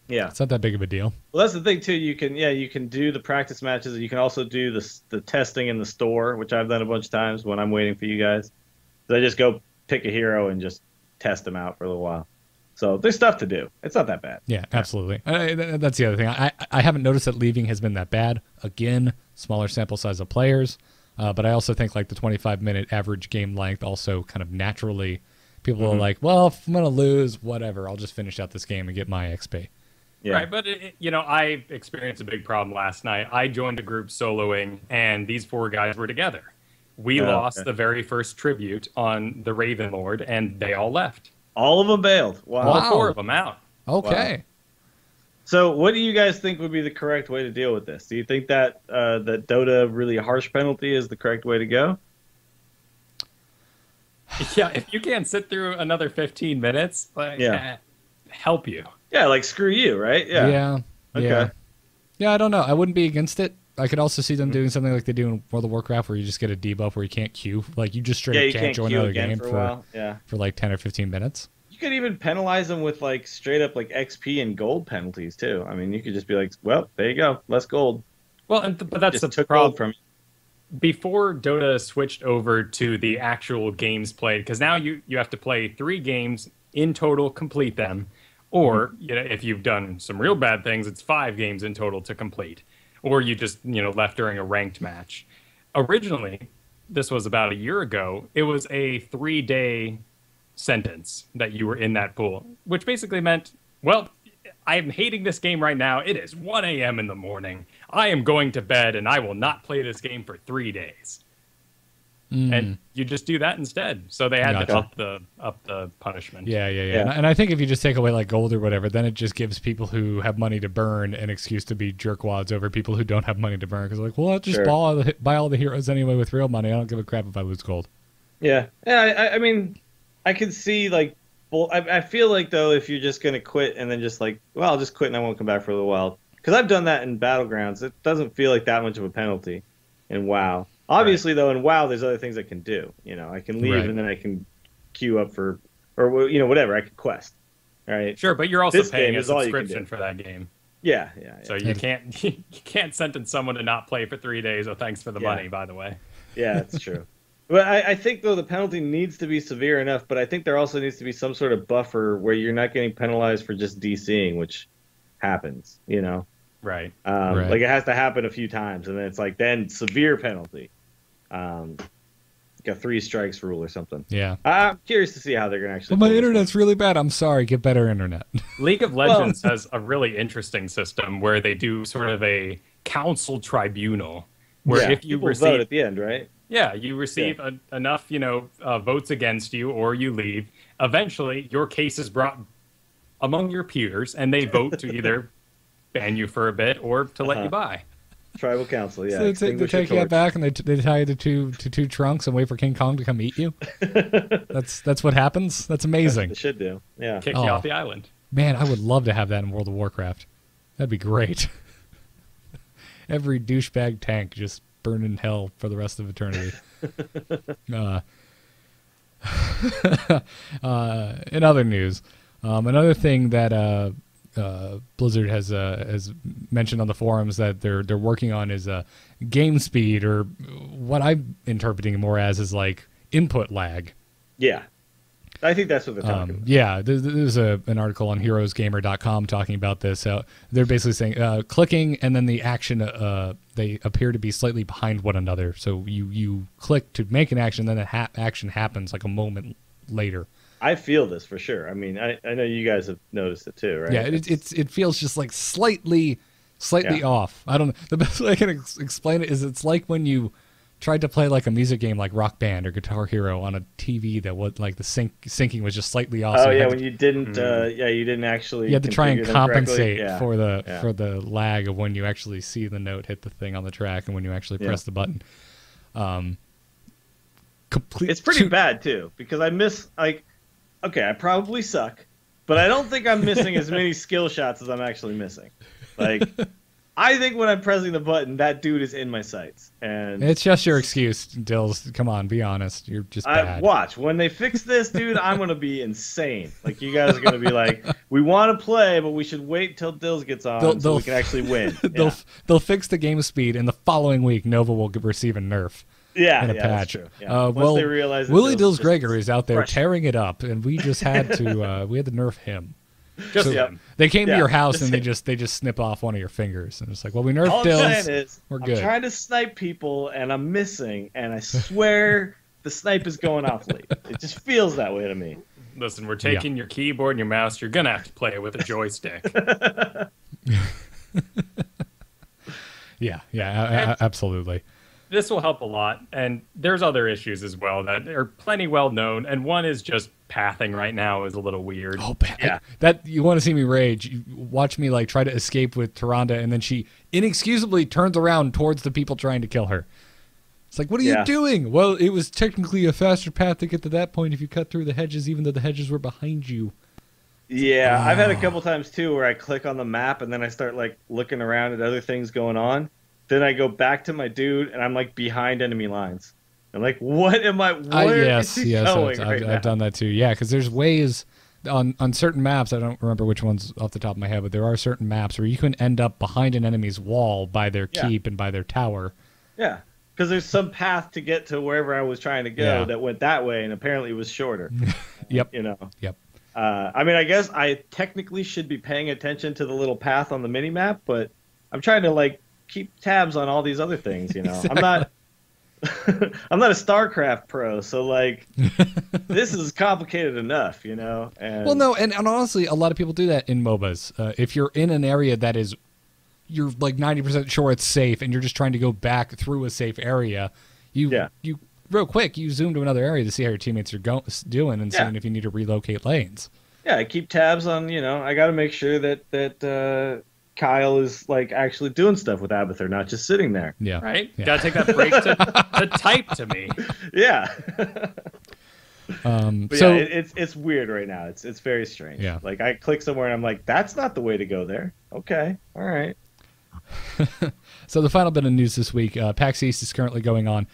Yeah. It's not that big of a deal. Well, that's the thing too. You can do the practice matches. You can also do the testing in the store, which I've done a bunch of times when I'm waiting for you guys. So I just go pick a hero and just test them out for a little while. So there's stuff to do. It's not that bad. Yeah, absolutely. That's the other thing. I haven't noticed that leaving has been that bad. Again, smaller sample size of players. But I also think like the 25-minute average game length also kind of naturally, people are like, well, if I'm going to lose, whatever. I'll just finish out this game and get my XP. Yeah. Right, but I experienced a big problem last night. I joined a group soloing, and these 4 guys were together. We lost the very first tribute on the Raven Lord, and they all left. All of them bailed. Wow. All 4 of them out. Okay. So what do you guys think would be the correct way to deal with this? Do you think that that Dota really harsh penalty is the correct way to go? Yeah, if you can't sit through another 15 minutes, help you. Yeah, like screw you, right? Yeah. Yeah. Okay. Yeah, I don't know. I wouldn't be against it. I could also see them doing something like they do in World of Warcraft where you just get a debuff where you can't queue. Like you just straight Yeah, up you can't can't join queue another again game for a while. Yeah. for like 10 or 15 minutes. You could even penalize them with like straight up like XP and gold penalties too. I mean, you could just be like, well, there you go, less gold. Well, but that's Just the took problem. gold from you. Before Dota switched over to the actual games played, because now you have to play 3 games in total, complete them, or if you've done some real bad things, it's 5 games in total to complete, or you just left during a ranked match. Originally, this was about a year ago. It was a 3-day sentence that you were in that pool, which basically meant, well, I'm hating this game right now. It is 1 a.m. in the morning. I am going to bed, and I will not play this game for 3 days. And you just do that instead. So they had to up the punishment. Yeah. And I think if you just take away like gold or whatever, then it just gives people who have money to burn an excuse to be jerkwads over people who don't have money to burn. Because like, well, I'll just buy all the heroes anyway with real money. I don't give a crap if I lose gold. Yeah. I mean, I could see like, well, I feel like though if you're just gonna quit and then just like, well, I'll just quit and I won't come back for a little while, because I've done that in Battlegrounds. It doesn't feel like that much of a penalty in WoW. Obviously, though, in WoW, there's other things I can do. I can leave and then I can queue up for, or whatever. I can quest. Right. Sure, but you're also This paying game a is all you can subscription do. for that game. Yeah. So you can't sentence someone to not play for 3 days. Oh, thanks for the money, by the way. Yeah, that's true. But I think, though, the penalty needs to be severe enough, but I think there also needs to be some sort of buffer where you're not getting penalized for just DCing, which happens, Right. Right. Like it has to happen a few times, and then it's like, then severe penalty. Like a 3 strikes rule or something. Yeah. I'm curious to see how they're going to actually. But my pull this internet's really bad. I'm sorry. Get better internet. League of Legends has a really interesting system where they do sort of a council tribunal where if you people receive vote at the end, right? Yeah, you receive enough, votes against you, or you leave. Eventually, your case is brought among your peers, and they vote to either ban you for a bit or to let you by. Tribal council, yeah. So they extinguish take your you back and they tie you to two trunks and wait for King Kong to come eat you. That's what happens. That's amazing. They should do. Yeah. Kick you off the island. Man, I would love to have that in World of Warcraft. That'd be great. Every douchebag tank just burn in hell for the rest of eternity. In other news, Another thing that Blizzard has mentioned on the forums that they're working on is game speed, or what I'm interpreting more as is like input lag. Yeah. I think that's what they're talking about. Yeah, there's an article on heroesgamer.com talking about this. They're basically saying clicking and then the action, they appear to be slightly behind one another. So you click to make an action, then the action happens like a moment later. I feel this for sure. I mean, I know you guys have noticed it too, right? Yeah, it feels just like slightly off. I don't know. The best way I can explain it is it's like when you tried to play like a music game like Rock Band or Guitar Hero on a TV that was like the syncing was just slightly off. Oh yeah, when you didn't you didn't actually. You had to try and compensate for the Yeah. for the lag of when you actually see the note hit the thing on the track and when you actually press the button. It's pretty bad too, because I miss I probably suck, but I don't think I'm missing as many skill shots as I'm actually missing. Like, I think when I'm pressing the button, that dude is in my sights, and it's just your excuse, Dills. Come on, be honest. You're just bad. Watch when they fix this, dude. I'm gonna be insane. Like, you guys are gonna be like, we want to play, but we should wait till Dills gets on so we can actually win. They'll fix the game speed, and the following week Nova will receive a nerf. Yeah, in a patch. That's true. Yeah. Once they realize Willie Dills Gregory is out there tearing it up, and we just had to nerf him. They came to your house and they just snip off one of your fingers, and it's like, well, we nerfed Dills. We're good. I'm trying to snipe people, and I'm missing, and I swear the snipe is going off late. It just feels that way to me. Listen, we're taking your keyboard and your mouse. You're gonna have to play it with a joystick. Yeah, absolutely. This will help a lot, and there's other issues as well that are plenty well known, and one is just pathing right now is a little weird. Oh, that you want to see me rage? You watch me like try to escape with Tyrande, and then she inexcusably turns around towards the people trying to kill her. It's like, what are you doing? Well, it was technically a faster path to get to that point if you cut through the hedges, even though the hedges were behind you. Yeah, I've had a couple times too where I click on the map and then I start like looking around at other things going on. Then I go back to my dude, and I'm like behind enemy lines. I'm like, what am I? Where is he going right now? I've done that too. Yeah, because there's ways on certain maps. I don't remember which ones off the top of my head, but there are certain maps where you can end up behind an enemy's wall by their keep and by their tower. Yeah, because there's some path to get to wherever I was trying to go that went that way, and apparently it was shorter. Yep. Yep. I mean, I guess I technically should be paying attention to the little path on the mini map, but I'm trying to like keep tabs on all these other things, Exactly. I'm not a StarCraft pro, so like this is complicated enough, And well, no, and honestly, a lot of people do that in MOBAs. If you're in an area that is, you're like 90% sure it's safe, and you're just trying to go back through a safe area, you real quick you zoom to another area to see how your teammates are doing and seeing if you need to relocate lanes. Yeah, I keep tabs on. I got to make sure that Kyle is like actually doing stuff with Abathur, not just sitting there. Yeah. Right? Yeah. Gotta take that break to type to me. Yeah. But so it's weird right now. It's very strange. Yeah. Like I click somewhere and I'm like, that's not the way to go there. Okay. All right. So the final bit of news this week, PAX East is currently going on,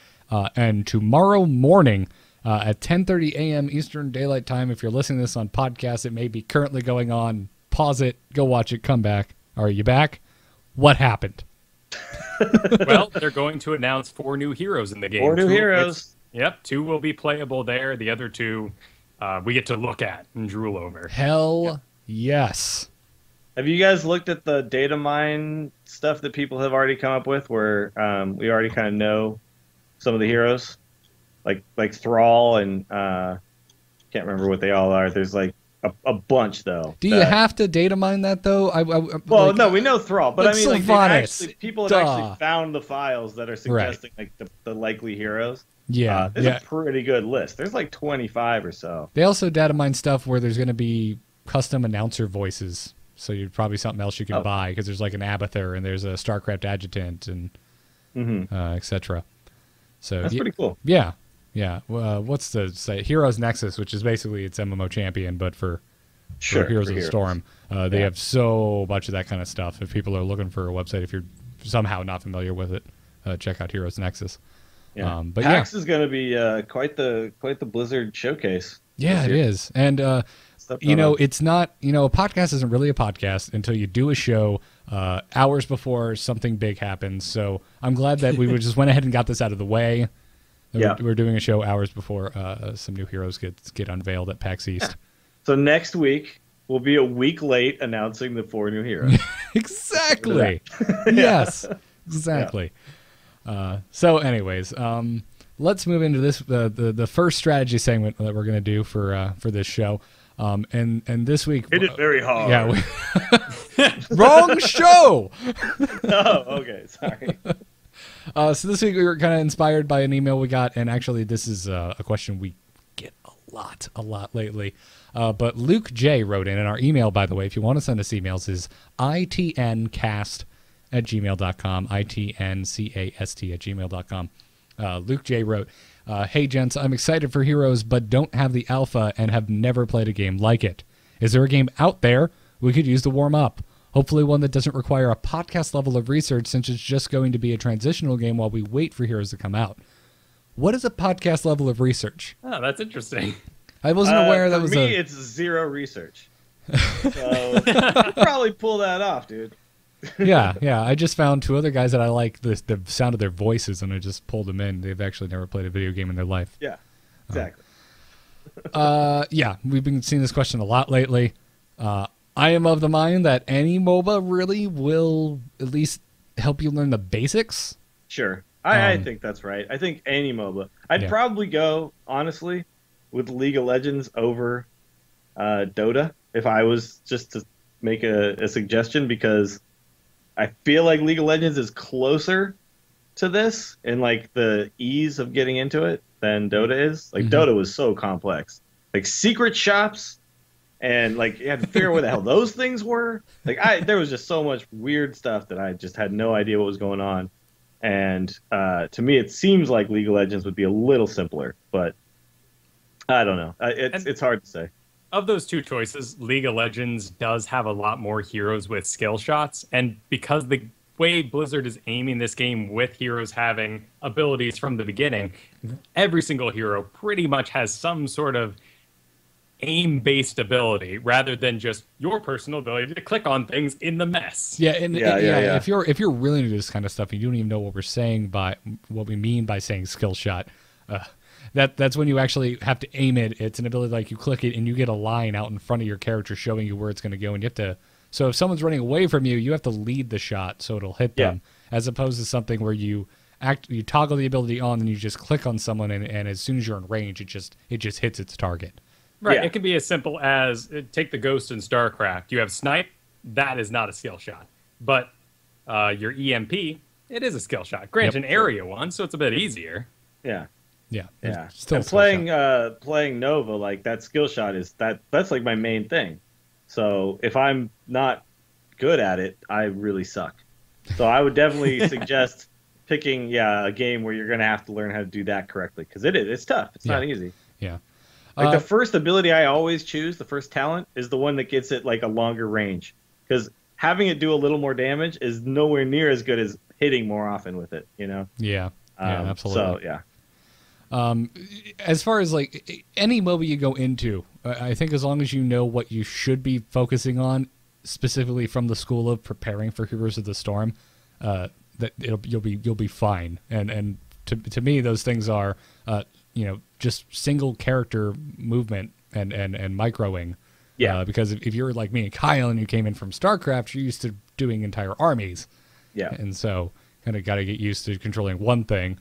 and tomorrow morning at 10:30 a.m. Eastern Daylight Time, if you're listening to this on podcast, it may be currently going on. Pause it, go watch it, come back. Are you back? What happened? Well, they're going to announce 4 new heroes in the game. 4 new heroes. Yep, 2 will be playable there. The other 2 we get to look at and drool over. Hell yes. Have you guys looked at the data mine stuff that people have already come up with where we already kind of know some of the heroes? Like Thrall and can't remember what they all are. There's like a bunch though. Do you have to data mine that though? Well, no, we know Thrall, but I mean, like people have actually found the files that are suggesting like the likely heroes. Yeah, there's a pretty good list. There's like 25 or so. They also data mine stuff where there's going to be custom announcer voices. So you'd probably something else you can buy because there's like an Abathur and there's a StarCraft adjutant and etc. So that's pretty cool. Yeah. Yeah, what's the say? Heroes Nexus, which is basically its MMO champion, but for Heroes of the Storm. They have so much of that kind of stuff. If people are looking for a website, if you're somehow not familiar with it, check out Heroes Nexus. Yeah. But PAX is going to be quite the Blizzard showcase. Yeah, it is. And stuff You going know, on. it's not, a podcast isn't really a podcast until you do a show hours before something big happens. So I'm glad that we just went ahead and got this out of the way. Yeah. We're doing a show hours before some new heroes get unveiled at PAX East. So next week, we'll be a week late announcing the 4 new heroes. Exactly. Yes, exactly. So anyways, let's move into this the first strategy segment that we're going to do for this show. And this week Hit it very hard. Yeah, wrong show. Oh, okay. Sorry. So this week we were kind of inspired by an email we got, and actually this is a question we get a lot lately. But Luke J wrote in, and our email, by the way, if you want to send us emails, is itncast@gmail.com, itncast@gmail.com. Luke J wrote, "Hey gents, I'm excited for Heroes, but don't have the alpha and have never played a game like it. Is there a game out there we could use to warm up? Hopefully one that doesn't require a podcast level of research, since it's just going to be a transitional game while we wait for Heroes to come out." What is a podcast level of research? Oh, that's interesting. I wasn't aware that was for me, it's zero research. So you could probably pull that off, dude. yeah. I just found 2 other guys that I like the sound of their voices, and I just pulled them in. They've actually never played a video game in their life. Yeah, exactly. Yeah, we've been seeing this question a lot lately. I am of the mind that any MOBA really will at least help you learn the basics. Sure. I think that's right. I think any MOBA. I'd probably go, honestly, with League of Legends over Dota if I was just to make a suggestion, because I feel like League of Legends is closer to this in like the ease of getting into it than Dota is. Like Dota was so complex. Like secret shops, and like you had to figure out where the hell those things were. Like there was just so much weird stuff that I just had no idea what was going on. And to me, it seems like League of Legends would be a little simpler, but I don't know. It's hard to say. Of those 2 choices, League of Legends does have a lot more heroes with skill shots, and because the way Blizzard is aiming this game with heroes having abilities from the beginning, every single hero pretty much has some sort of aim-based ability rather than just your personal ability to click on things in the mess. Yeah, if you're really into this kind of stuff and you don't even know what we mean by saying skill shot, that's when you actually have to aim it. It's an ability like you click it and you get a line out in front of your character showing you where it's going to go, and you have to. So if someone's running away from you, you have to lead the shot so it'll hit them, as opposed to something where you toggle the ability on and you just click on someone, and as soon as you're in range, it just hits its target. Right. Yeah. It can be as simple as take the Ghost in StarCraft. You have Snipe. That is not a skill shot. But your EMP, it is a skill shot. Granted, an area one, so it's a bit easier. Yeah. Yeah. Still and playing Nova, like that skill shot that's like my main thing. So if I'm not good at it, I really suck. So I would definitely suggest picking a game where you're going to have to learn how to do that correctly, because it's tough. It's not easy. Yeah. Like the first ability I always choose, the first talent, is the one that gets it like a longer range, because having it do a little more damage is nowhere near as good as hitting more often with it. Yeah, absolutely. So as far as like any MOBA you go into, I think as long as you know what you should be focusing on, specifically from the school of preparing for Heroes of the Storm, that you'll be fine. And to me, those things are just single character movement and microing. Yeah. Because if you're like me and Kyle and you came in from StarCraft, you're used to doing entire armies. Yeah. And so kind of got to get used to controlling one thing.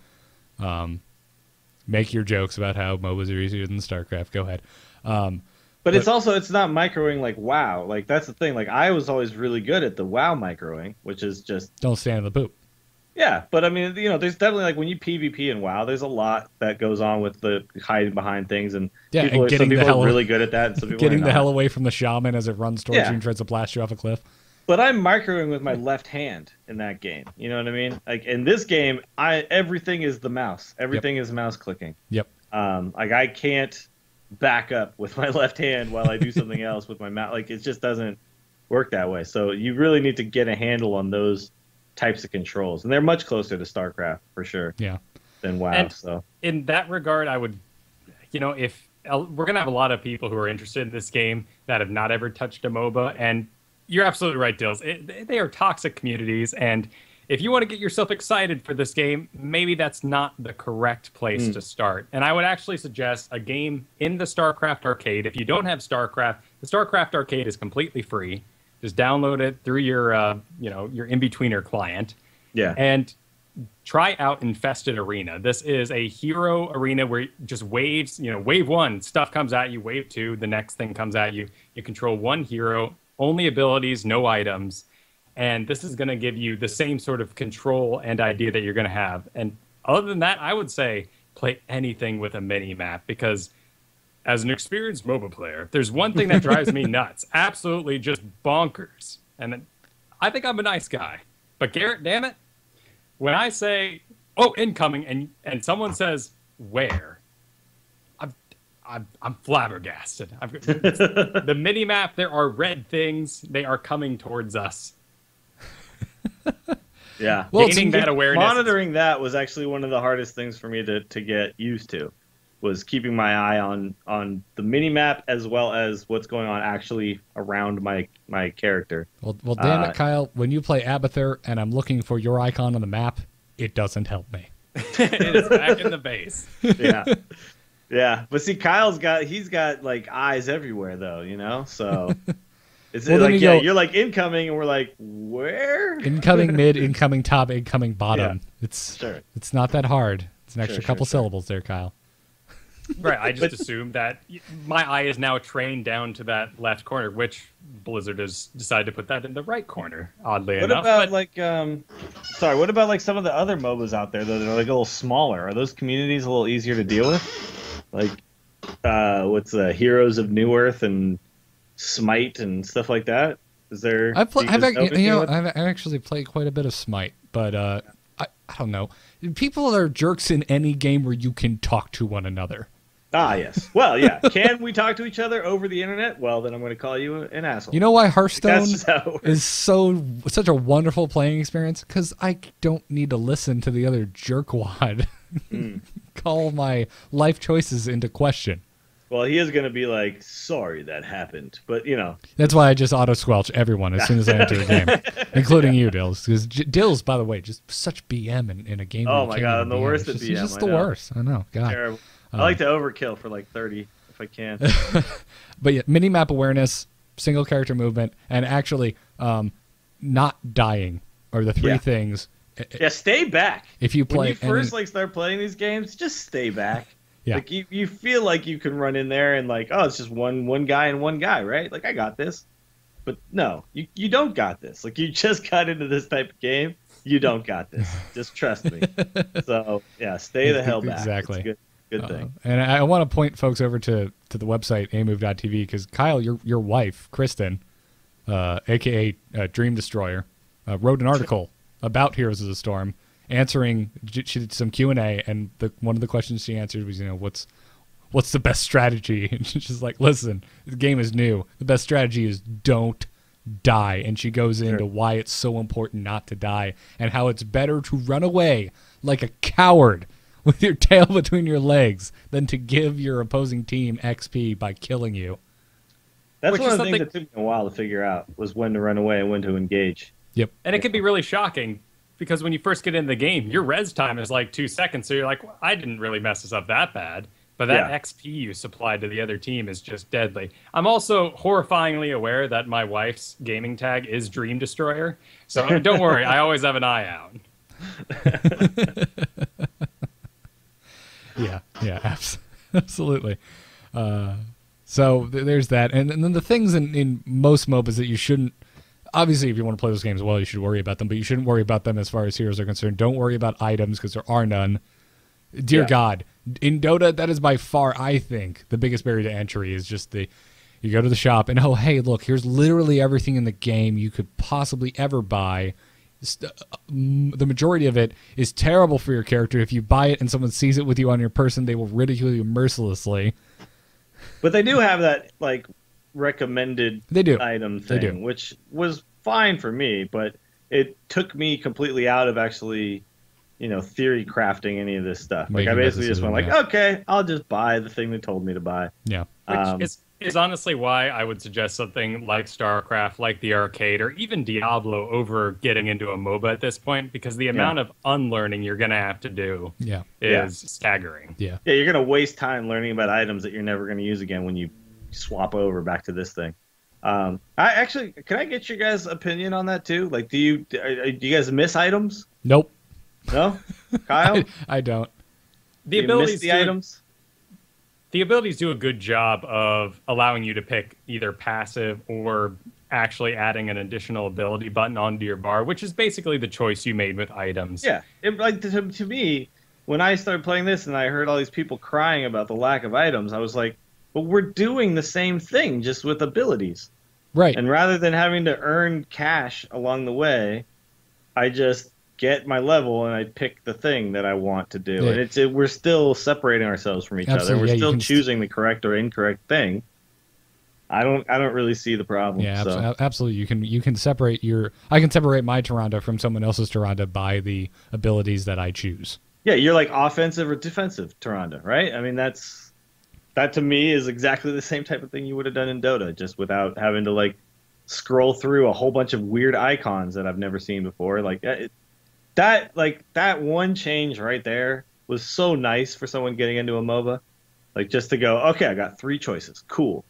Make your jokes about how MOBAs are easier than StarCraft. Go ahead. But it's not microing like WoW. Like that's the thing. Like I was always really good at the WoW microing, which is just don't stand in the poop. Yeah, but I mean, there's definitely like when you PvP in WoW, there's a lot that goes on with the hiding behind things, and some people are really good at that, and some people getting are the not. hell away from the shaman as it runs towards you and tries to blast you off a cliff. But I'm microing with my left hand in that game. You know what I mean? Like in this game, everything is the mouse. Everything is mouse clicking. Yep. Like I can't back up with my left hand while I do something else with my mouse. Like it just doesn't work that way. So you really need to get a handle on those types of controls, and they're much closer to StarCraft for sure. Yeah. Than WoW. And so in that regard, I would, if we're gonna have a lot of people who are interested in this game that have not ever touched a MOBA, and you're absolutely right, Dills. They are toxic communities, and if you want to get yourself excited for this game, maybe that's not the correct place to start. And I would actually suggest a game in the StarCraft arcade. If you don't have StarCraft, the StarCraft arcade is completely free. Just download it through your, your in-betweener client. Yeah. And try out Infested Arena. This is a hero arena where just waves, wave one, stuff comes at you. Wave two, the next thing comes at you. You control one hero, only abilities, no items. And this is going to give you the same sort of control and idea that you're going to have. And other than that, I would say play anything with a mini map, because as an experienced MOBA player, there's one thing that drives me nuts. Absolutely just bonkers. And I think I'm a nice guy. But Garrett, damn it, when I say, oh, incoming, and someone says, where? I'm flabbergasted. The mini map, there are red things. They are coming towards us. Yeah. Well, gaining that awareness. Monitoring that was actually one of the hardest things for me to get used to, was keeping my eye on the mini map as well as what's going on actually around my character. Well, damn it, Kyle. When you play Abathur and I'm looking for your icon on the map, it doesn't help me. It is back in the base. Yeah. Yeah. But see, he's got like eyes everywhere though, so it's like, you're like incoming and we're like, where? Incoming mid, incoming top, incoming bottom. Yeah. It's not that hard. It's an extra couple syllables there, Kyle. Right, I just assumed that my eye is now trained down to that left corner, which Blizzard has decided to put that in the right corner, oddly enough. What about like some of the other MOBAs out there, though, that are like a little smaller? Are those communities a little easier to deal with? Like, what's Heroes of New Earth and Smite and stuff like that? Is there? I've actually played quite a bit of Smite, but I don't know. People are jerks in any game where you can talk to one another. Ah, yes. Well, yeah. Can we talk to each other over the internet? Well, then I'm going to call you an asshole. You know why Hearthstone is such a wonderful playing experience? Because I don't need to listen to the other jerkwad call my life choices into question. Well, he is going to be like, sorry that happened. But, That's why I just auto-squelch everyone as soon as I enter the game, including you, Dills. Because Dills, by the way, just such BM in a game. Oh, my God. I'm the worst at BM. He's just the worst. I know. God. Terrible. I like to overkill for like 30 if I can. But yeah, mini-map awareness, single character movement, and actually not dying are the three things. Yeah, stay back. If you play when you first start playing these games, just stay back. Yeah. Like you feel like you can run in there and like, oh, it's just one guy and one guy, right? Like, I got this. But no, you don't got this. Like, you just got into this type of game. You don't got this. Just trust me. So yeah, stay the hell back. Exactly. It's good thing. And I want to point folks over to the website amove.tv, because Kyle, your wife, Kristen, aka Dream Destroyer, wrote an article about Heroes of the Storm, answering. She did some Q&A, and one of the questions she answered was, what's the best strategy? And she's just like, listen, the game is new. The best strategy is don't die. And she goes into why it's so important not to die, and how it's better to run away like a coward with your tail between your legs than to give your opposing team XP by killing you. That's one of the things that took me a while to figure out, was when to run away and when to engage. Yep. And it can be really shocking, because when you first get into the game, your res time is like 2 seconds. So you're like, well, I didn't really mess this up that bad. But that XP you supplied to the other team is just deadly. I'm also horrifyingly aware that my wife's gaming tag is Dream Destroyer. So don't worry, I always have an eye out. Yeah, absolutely. So there's that. And then the things in most MOBAs that you shouldn't, obviously if you want to play those games well, you should worry about them, but you shouldn't worry about them as far as heroes are concerned. Don't worry about items, because there are none. Dear God, in Dota, that is by far, I think, the biggest barrier to entry is just you go to the shop and, oh, hey, look, here's literally everything in the game you could possibly ever buy. The majority of it is terrible for your character. If you buy it and someone sees it with you on your person, they will ridicule you mercilessly. But they do have that like recommended item thing, which was fine for me, but it took me completely out of actually theory crafting any of this stuff. Like Making I that basically just decision, went like, okay, I'll just buy the thing they told me to buy. Yeah. Which is honestly why I would suggest something like StarCraft, like the arcade, or even Diablo over getting into a MOBA at this point, because the amount of unlearning you're going to have to do is staggering. Yeah. Yeah, you're going to waste time learning about items that you're never going to use again when you swap over back to this thing. Can I get your guys' opinion on that too? Like, do you guys miss items? Nope. No? Kyle? I don't. The abilities do a good job of allowing you to pick either passive or actually adding an additional ability button onto your bar, which is basically the choice you made with items. Yeah. To me, when I started playing this and I heard all these people crying about the lack of items, I was like, but we're doing the same thing just with abilities. Right. And rather than having to earn cash along the way, I just get my level and I pick the thing that I want to do. Yeah. And we're still separating ourselves from each other. We're still choosing the correct or incorrect thing. I don't really see the problem. Yeah, absolutely. You can separate I can separate my Tyrande from someone else's Tyrande by the abilities that I choose. Yeah, you're like offensive or defensive Tyrande, right? I mean, that to me is exactly the same type of thing you would have done in Dota, just without having to like scroll through a whole bunch of weird icons that I've never seen before. Like that one change right there was so nice for someone getting into a MOBA. Like just to go, okay, I got 3 choices. Cool.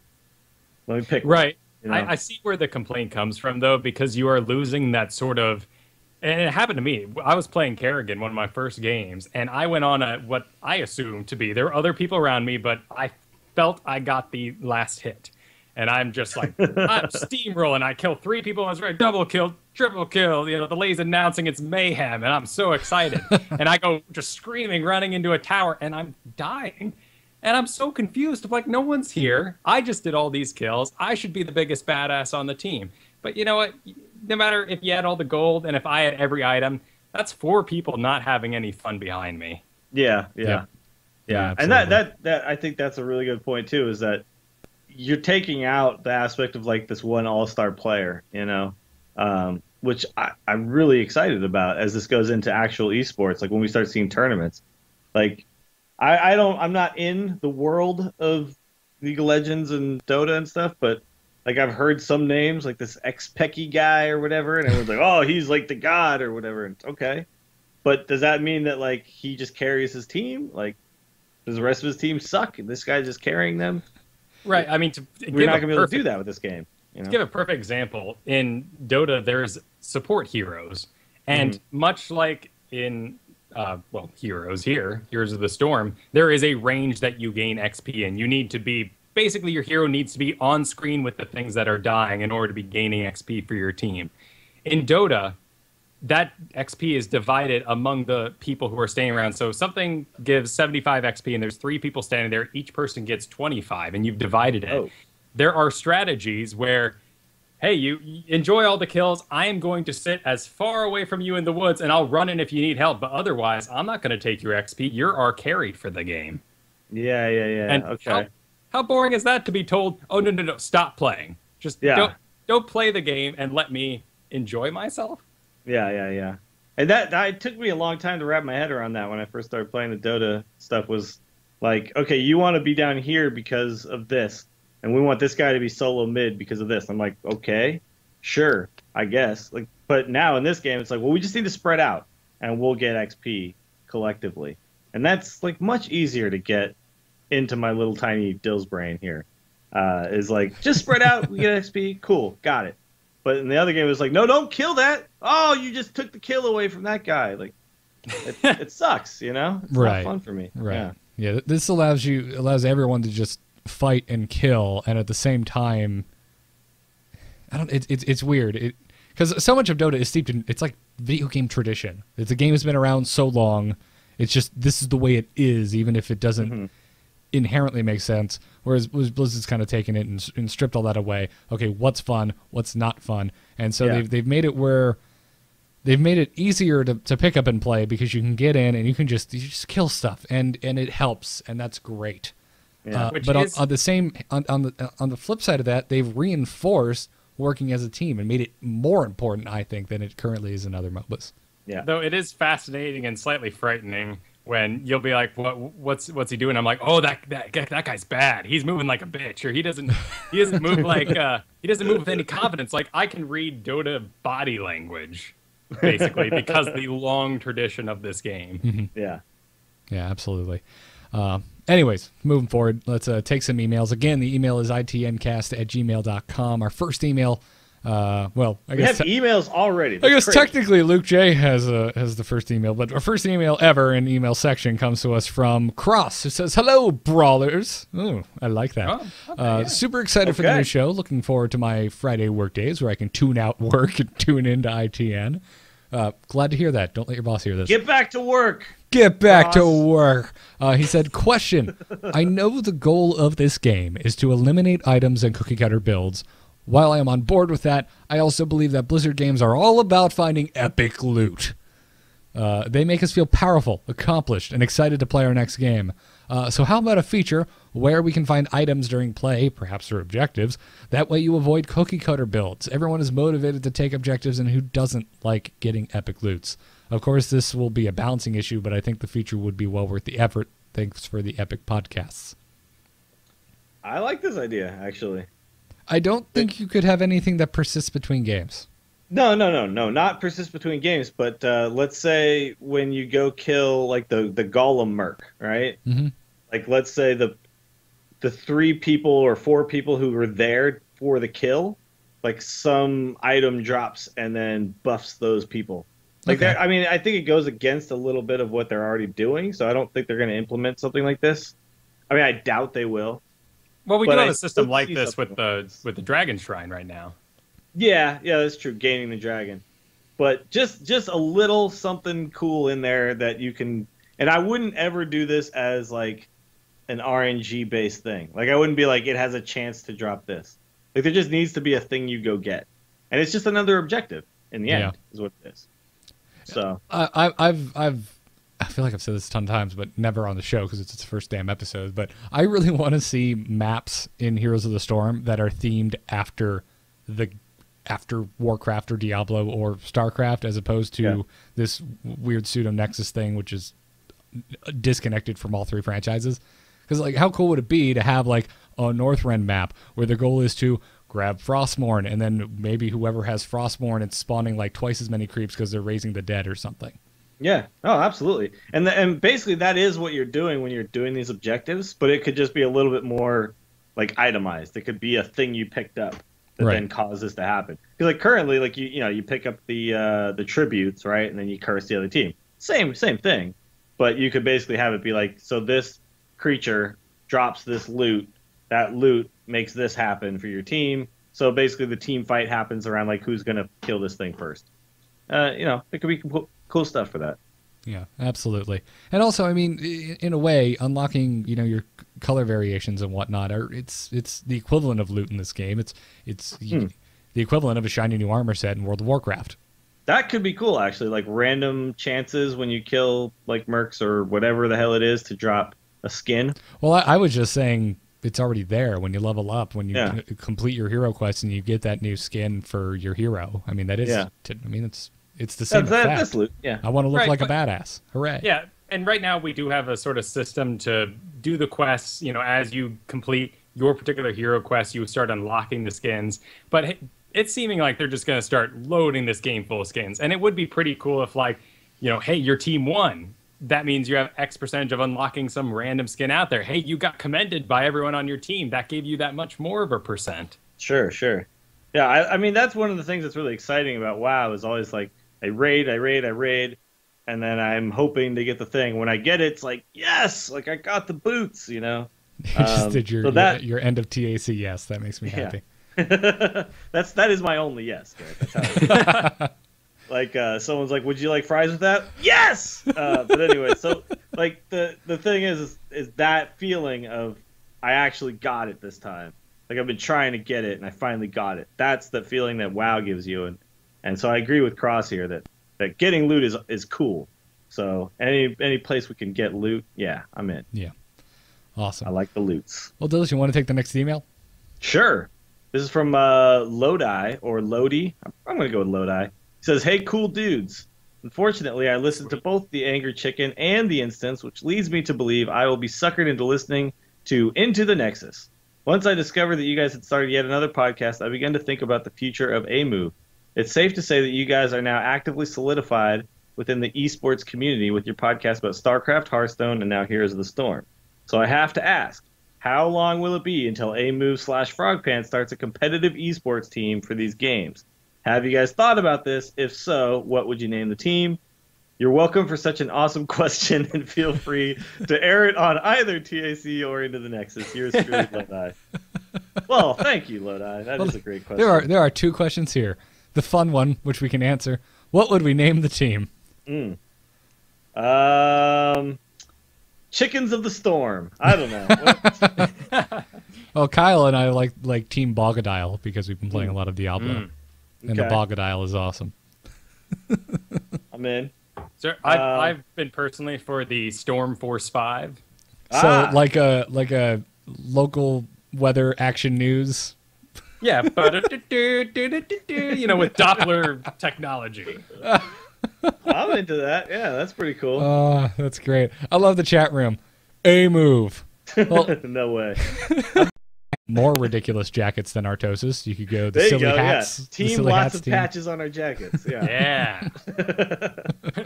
Let me pick one. Right. I see where the complaint comes from, though, because you are losing that sort of... And it happened to me. I was playing Kerrigan, one of my first games, and I went on what I assumed to be... There were other people around me, but I felt I got the last hit. And I'm just like, I'm steamrolling. I kill 3 people. I was ready. Double kill, triple kill. The lady's announcing it's mayhem, and I'm so excited. And I go just screaming, running into a tower, and I'm dying. And I'm so confused. I'm like, no one's here. I just did all these kills. I should be the biggest badass on the team. But you know what? No matter if you had all the gold and if I had every item, that's 4 people not having any fun behind me. Yeah. And that I think that's a really good point too, is that you're taking out the aspect of like this one all-star player, which I'm really excited about as this goes into actual esports. Like when we start seeing tournaments, like I'm not in the world of League of Legends and Dota and stuff, but like I've heard some names like this X-Pecky guy or whatever, and everyone's like, oh, he's like the god or whatever. And okay, but does that mean that like he just carries his team? Like, does the rest of his team suck and this guy's just carrying them? Right. I mean, we're not gonna be able to do that with this game. To give a perfect example, in Dota, there's support heroes, and much like in Heroes Heroes of the Storm, there is a range that you gain XP in. You need to be, basically your hero needs to be on screen with the things that are dying in order to be gaining XP for your team. In Dota, that XP is divided among the people who are staying around. So something gives 75 XP and there's 3 people standing there, each person gets 25 and you've divided it. Oh. There are strategies where, hey, you enjoy all the kills. I am going to sit as far away from you in the woods, and I'll run in if you need help. But otherwise, I'm not going to take your XP. You're our carry for the game. Yeah. And okay. How boring is that to be told, oh, no, stop playing. Just don't play the game and let me enjoy myself? Yeah. And that took me a long time to wrap my head around that when I first started playing the Dota stuff. Was like, okay, you want to be down here because of this. And we want this guy to be solo mid because of this. I'm like, okay, sure, I guess. Like, but now in this game, it's like, well, we just need to spread out, and we'll get XP collectively, and that's like much easier to get into my little tiny Dill's brain here. Is like, just spread out, we get XP, cool, got it. But in the other game, it was like, no, don't kill that. Oh, you just took the kill away from that guy. Like, it sucks, It's not fun for me. Right. Yeah. This allows everyone to just fight and kill, and at the same time, it's weird because so much of Dota is steeped in, it's like video game tradition. The game has been around so long, it's just this is the way it is, even if it doesn't inherently make sense. Whereas Blizzard's kind of taken it and stripped all that away. Okay, what's fun, what's not fun, and so they've made it where they've made it easier to pick up and play because you can get in and you just kill stuff, and it helps, and that's great. Yeah. But on the flip side of that, they've reinforced working as a team and made it more important, I think, than it currently is in other MOBAs. Yeah. Though it is fascinating and slightly frightening when you'll be like, what's he doing? I'm like, oh, that guy's bad. He's moving like a bitch, or he doesn't move like he doesn't move with any confidence. Like I can read Dota body language, basically, because the long tradition of this game. Yeah. Yeah, absolutely. Anyways, moving forward, let's take some emails. Again, the email is itncast@gmail.com. Our first email, well, I We guess have emails already. I guess That's crazy. technically Luke J has the first email, but our first email ever in email section comes to us from Cross, who says, "Hello, brawlers." Ooh, I like that. Oh, okay, yeah. Super excited for the new show. Looking forward to my Friday work days where I can tune out work and tune into ITN. Glad to hear that. Don't let your boss hear this. Get back to work. Get back to work. He said, question. I know the goal of this game is to eliminate items and cookie cutter builds. While I am on board with that, I also believe that Blizzard games are all about finding epic loot. They make us feel powerful, accomplished, and excited to play our next game. So how about a feature where we can find items during play, perhaps for objectives? That way you avoid cookie cutter builds. Everyone is motivated to take objectives, and who doesn't like getting epic loots? Of course, this will be a balancing issue, but I think the feature would be well worth the effort. Thanks for the epic podcasts. I like this idea, actually. I don't think you could have anything that persists between games. No, not persist between games, but let's say when you go kill like the Golem Merc, right? Mm-hmm. Like let's say the 3 people or 4 people who were there for the kill, like some item drops and then buffs those people. Like Okay. I mean, I think it goes against a little bit of what they're already doing, so I don't think they're going to implement something like this. I mean, I doubt they will. Well, we But do have I a system still like see this with something the Dragon Shrine right now. Yeah, that's true. Gaining the dragon, but just a little something cool in there that you can. And I wouldn't ever do this as like an RNG based thing. Like I wouldn't be like it has a chance to drop this. Like there just needs to be a thing you go get, and it's just another objective in the end is what it is. So I feel like I've said this a ton of times, but never on the show because it's its first damn episode. But I really want to see maps in Heroes of the Storm that are themed after Warcraft or Diablo or StarCraft, as opposed to this weird pseudo Nexus thing, which is disconnected from all 3 franchises. Because like, how cool would it be to have like a Northrend map where the goal is to grab Frostmourne, and then maybe whoever has Frostmourne, it's spawning like twice as many creeps because they're raising the dead or something. yeah, oh, absolutely. And basically that is what you're doing when you're doing these objectives, but it could just be a little bit more like itemized. It could be a thing you picked up that then cause this to happen. Because like currently, like you pick up the tributes, right, and then you curse the other team. Same thing, but you could basically have it be like, so this creature drops this loot. That loot makes this happen for your team. So basically, the team fight happens around like who's gonna kill this thing first. It could be cool stuff for that. Yeah, absolutely. And also, I mean, in a way, unlocking your color variations and whatnot it's the equivalent of loot in this game. It's the equivalent of a shiny new armor set in World of Warcraft. That could be cool, actually. Like random chances when you kill like mercs or whatever the hell it is to drop a skin. Well, I was just saying it's already there when you level up, when you complete your hero quest and you get that new skin for your hero. I mean, that is. I mean, it's the same effect. That's loot. Yeah. I want to look like a badass. Hooray! Yeah, and right now we do have a sort of system to do the quests. As you complete your particular hero quest, you start unlocking the skins. But it's seeming like they're just going to start loading this game full of skins, and it would be pretty cool if, like, hey, your team won. That means you have X percentage of unlocking some random skin out there. Hey, you got commended by everyone on your team. That gave you that much more of a percent. Sure. Yeah, I mean, that's one of the things that's really exciting about WoW is always like, I raid, and then I'm hoping to get the thing. When I get it, it's like, yes, like I got the boots, You just did your end of TAC, yes. That makes me happy. That is my only yes. That's how it is. Like someone's like, "Would you like fries with that?" Yes. But anyway, so like the thing is that feeling of I actually got it this time. Like I've been trying to get it and I finally got it. That's the feeling that WoW gives you, and so I agree with Cross here that getting loot is cool. So any place we can get loot, yeah, I'm in. Yeah, awesome. I like the loots. Well, Dillis, you want to take the next email? Sure. This is from Lodi or Lodi. I'm going to go with Lodi. He says, "Hey, cool dudes. Unfortunately, I listened to both the Angry Chicken and the Instance, which leads me to believe I will be suckered into listening to Into the Nexus. Once I discovered that you guys had started yet another podcast, I began to think about the future of A Move. It's safe to say that you guys are now actively solidified within the esports community with your podcast about StarCraft, Hearthstone, and now Heroes of the Storm. So I have to ask, how long will it be until A Move / Frogpants starts a competitive esports team for these games? Have you guys thought about this? If so, what would you name the team? You're welcome for such an awesome question, and feel free to air it on either TAC or Into the Nexus. Yours truly, Lodi. Well, thank you, Lodi. That is a great question. There are two questions here. The fun one, which we can answer. What would we name the team? Chickens of the Storm. I don't know. Well, Kyle and I like Team Bogadile because we've been playing a lot of Diablo. And the Bogadile is awesome. I'm in. So I've been personally for the Storm Force 5. So like a local weather action news. Yeah, but you know, with Doppler technology. I'm into that. Yeah, that's pretty cool. That's great. I love the chat room. A move. Well, no way. more ridiculous jackets than Artosis. You could go the there silly you go, hats. Yeah. Team silly lots hats of team. patches on our jackets. Yeah.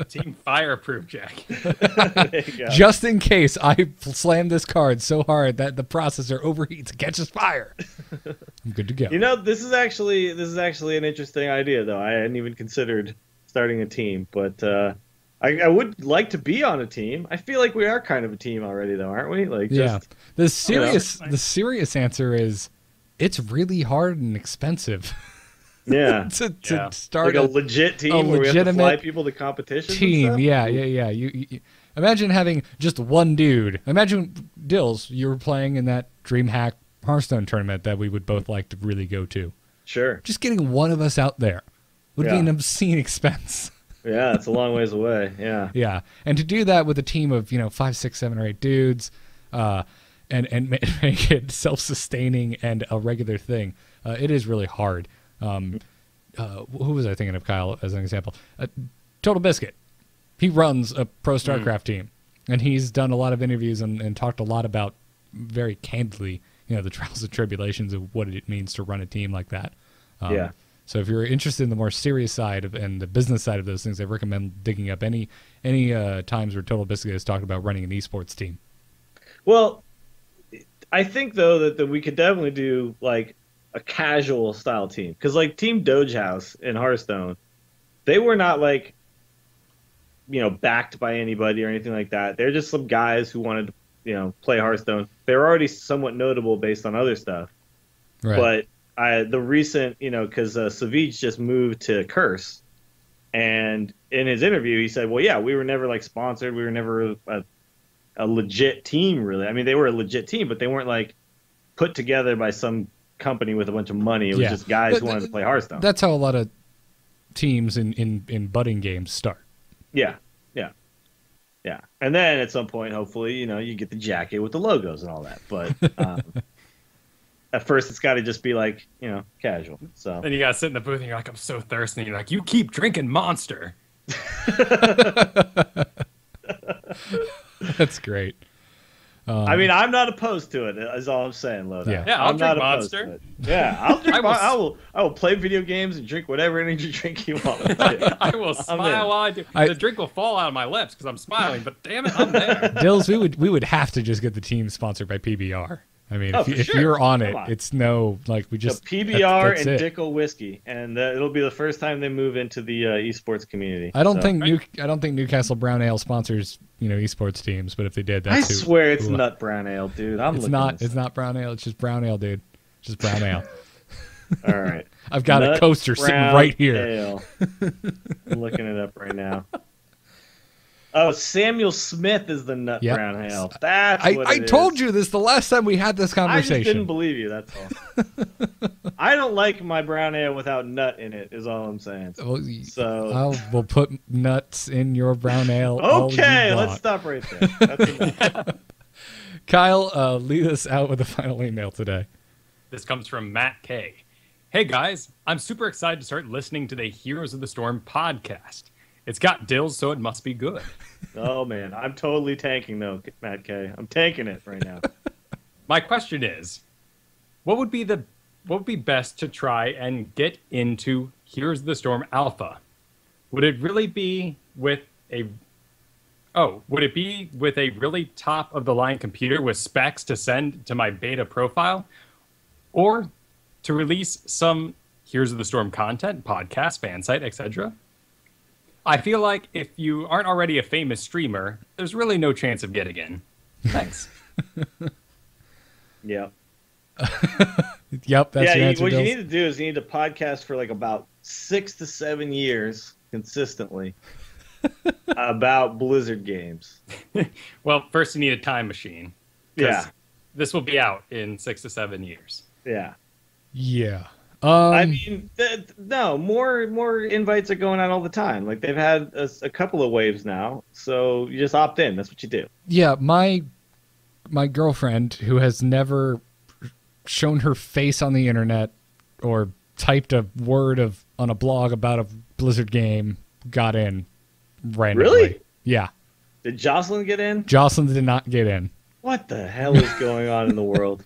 Team fireproof jacket. There you go. Just in case I slam this card so hard that the processor overheats and catches fire. I'm good to go. You know, this is actually an interesting idea, though. I hadn't even considered starting a team, but I would like to be on a team. I feel like we are kind of a team already, though, aren't we? Like, yeah. just, The serious answer is it's really hard and expensive. Yeah. to start like a legit team where we have to fly people to competitions. Team, yeah. You imagine having just one dude. Imagine Dills, you were playing in that DreamHack Hearthstone tournament that we would both like to really go to. Sure. Just getting one of us out there would be an obscene expense. Yeah, it's a long ways away. Yeah. Yeah, and to do that with a team of 5, 6, 7, or 8 dudes, and make it self-sustaining and a regular thing, it is really hard. Who was I thinking of, Kyle, as an example? Total Biscuit. He runs a pro StarCraft team, and he's done a lot of interviews and talked a lot about, very candidly, the trials and tribulations of what it means to run a team like that. Yeah. So if you're interested in the more serious side and the business side of those things, I recommend digging up any times where Total Biscuit has talked about running an esports team. Well, I think, though, that we could definitely do, like, a casual style team. Because, like, Team Doge House in Hearthstone, they were not, like, backed by anybody or anything like that. They're just some guys who wanted to, play Hearthstone. They were already somewhat notable based on other stuff. Right. But the recent, because Savage just moved to Curse, and in his interview he said, well, yeah, we were never, like, sponsored. We were never a legit team, really. I mean, they were a legit team, but they weren't, like, put together by some company with a bunch of money. It was just guys who wanted to play Hearthstone. That's how a lot of teams in budding games start. Yeah. And then at some point, hopefully, you get the jacket with the logos and all that. But at first, it's got to just be like, casual. So then you got to sit in the booth and you're like, I'm so thirsty. And you're like, you keep drinking Monster. That's great. I mean, I'm not opposed to it. Is all I'm saying, Lodi. Yeah, I'll drink Monster. Yeah, I'll drink. I will play video games and drink whatever energy drink you want. I will smile while I do. The drink will fall out of my lips because I'm smiling. But damn it, I'm there. Dills, we would have to just get the team sponsored by PBR. I mean, if you're on it, it's we just PBR and Dickel whiskey, and it'll be the first time they move into the esports community. I don't think Newcastle Brown Ale sponsors esports teams, but if they did, I swear it's Nut Brown Ale, dude. It's not brown ale. It's just brown ale, dude. Just brown ale. All right, I've got a coaster sitting right here. I'm looking it up right now. Oh, Samuel Smith is the Nut Brown Ale. That's what I told you this the last time we had this conversation. I just didn't believe you, that's all. I don't like my brown ale without nut in it, is all I'm saying. Well, we'll put nuts in your brown ale. Okay, let's stop right there. That's enough. Kyle, lead us out with the final email today. This comes from Matt K. Hey, guys. I'm super excited to start listening to the Heroes of the Storm podcast. It's got dills, so it must be good. Oh man, I'm totally tanking though, Matt K. I'm tanking it right now. My question is, what would be best to try and get into Here's the Storm Alpha? Would it really be with a really top of the line computer with specs to send to my beta profile, or to release some Here's the Storm content, podcast, fan site, etc.? I feel like if you aren't already a famous streamer, there's really no chance of getting in. Thanks. Yeah. Yep, that's your answer, what you Dills. need to do is you need to podcast for like about 6 to 7 years consistently about Blizzard games. Well, first you need a time machine. 'Cause Yeah. This will be out in 6 to 7 years. Yeah. Yeah. I mean, no, more invites are going out all the time. Like they've had a couple of waves now, so you just opt in. That's what you do. Yeah, my girlfriend, who has never shown her face on the internet or typed a word on a blog about a Blizzard game, got in randomly. Really? Yeah. Did Jocelyn get in? Jocelyn did not get in. What the hell is going on in the world?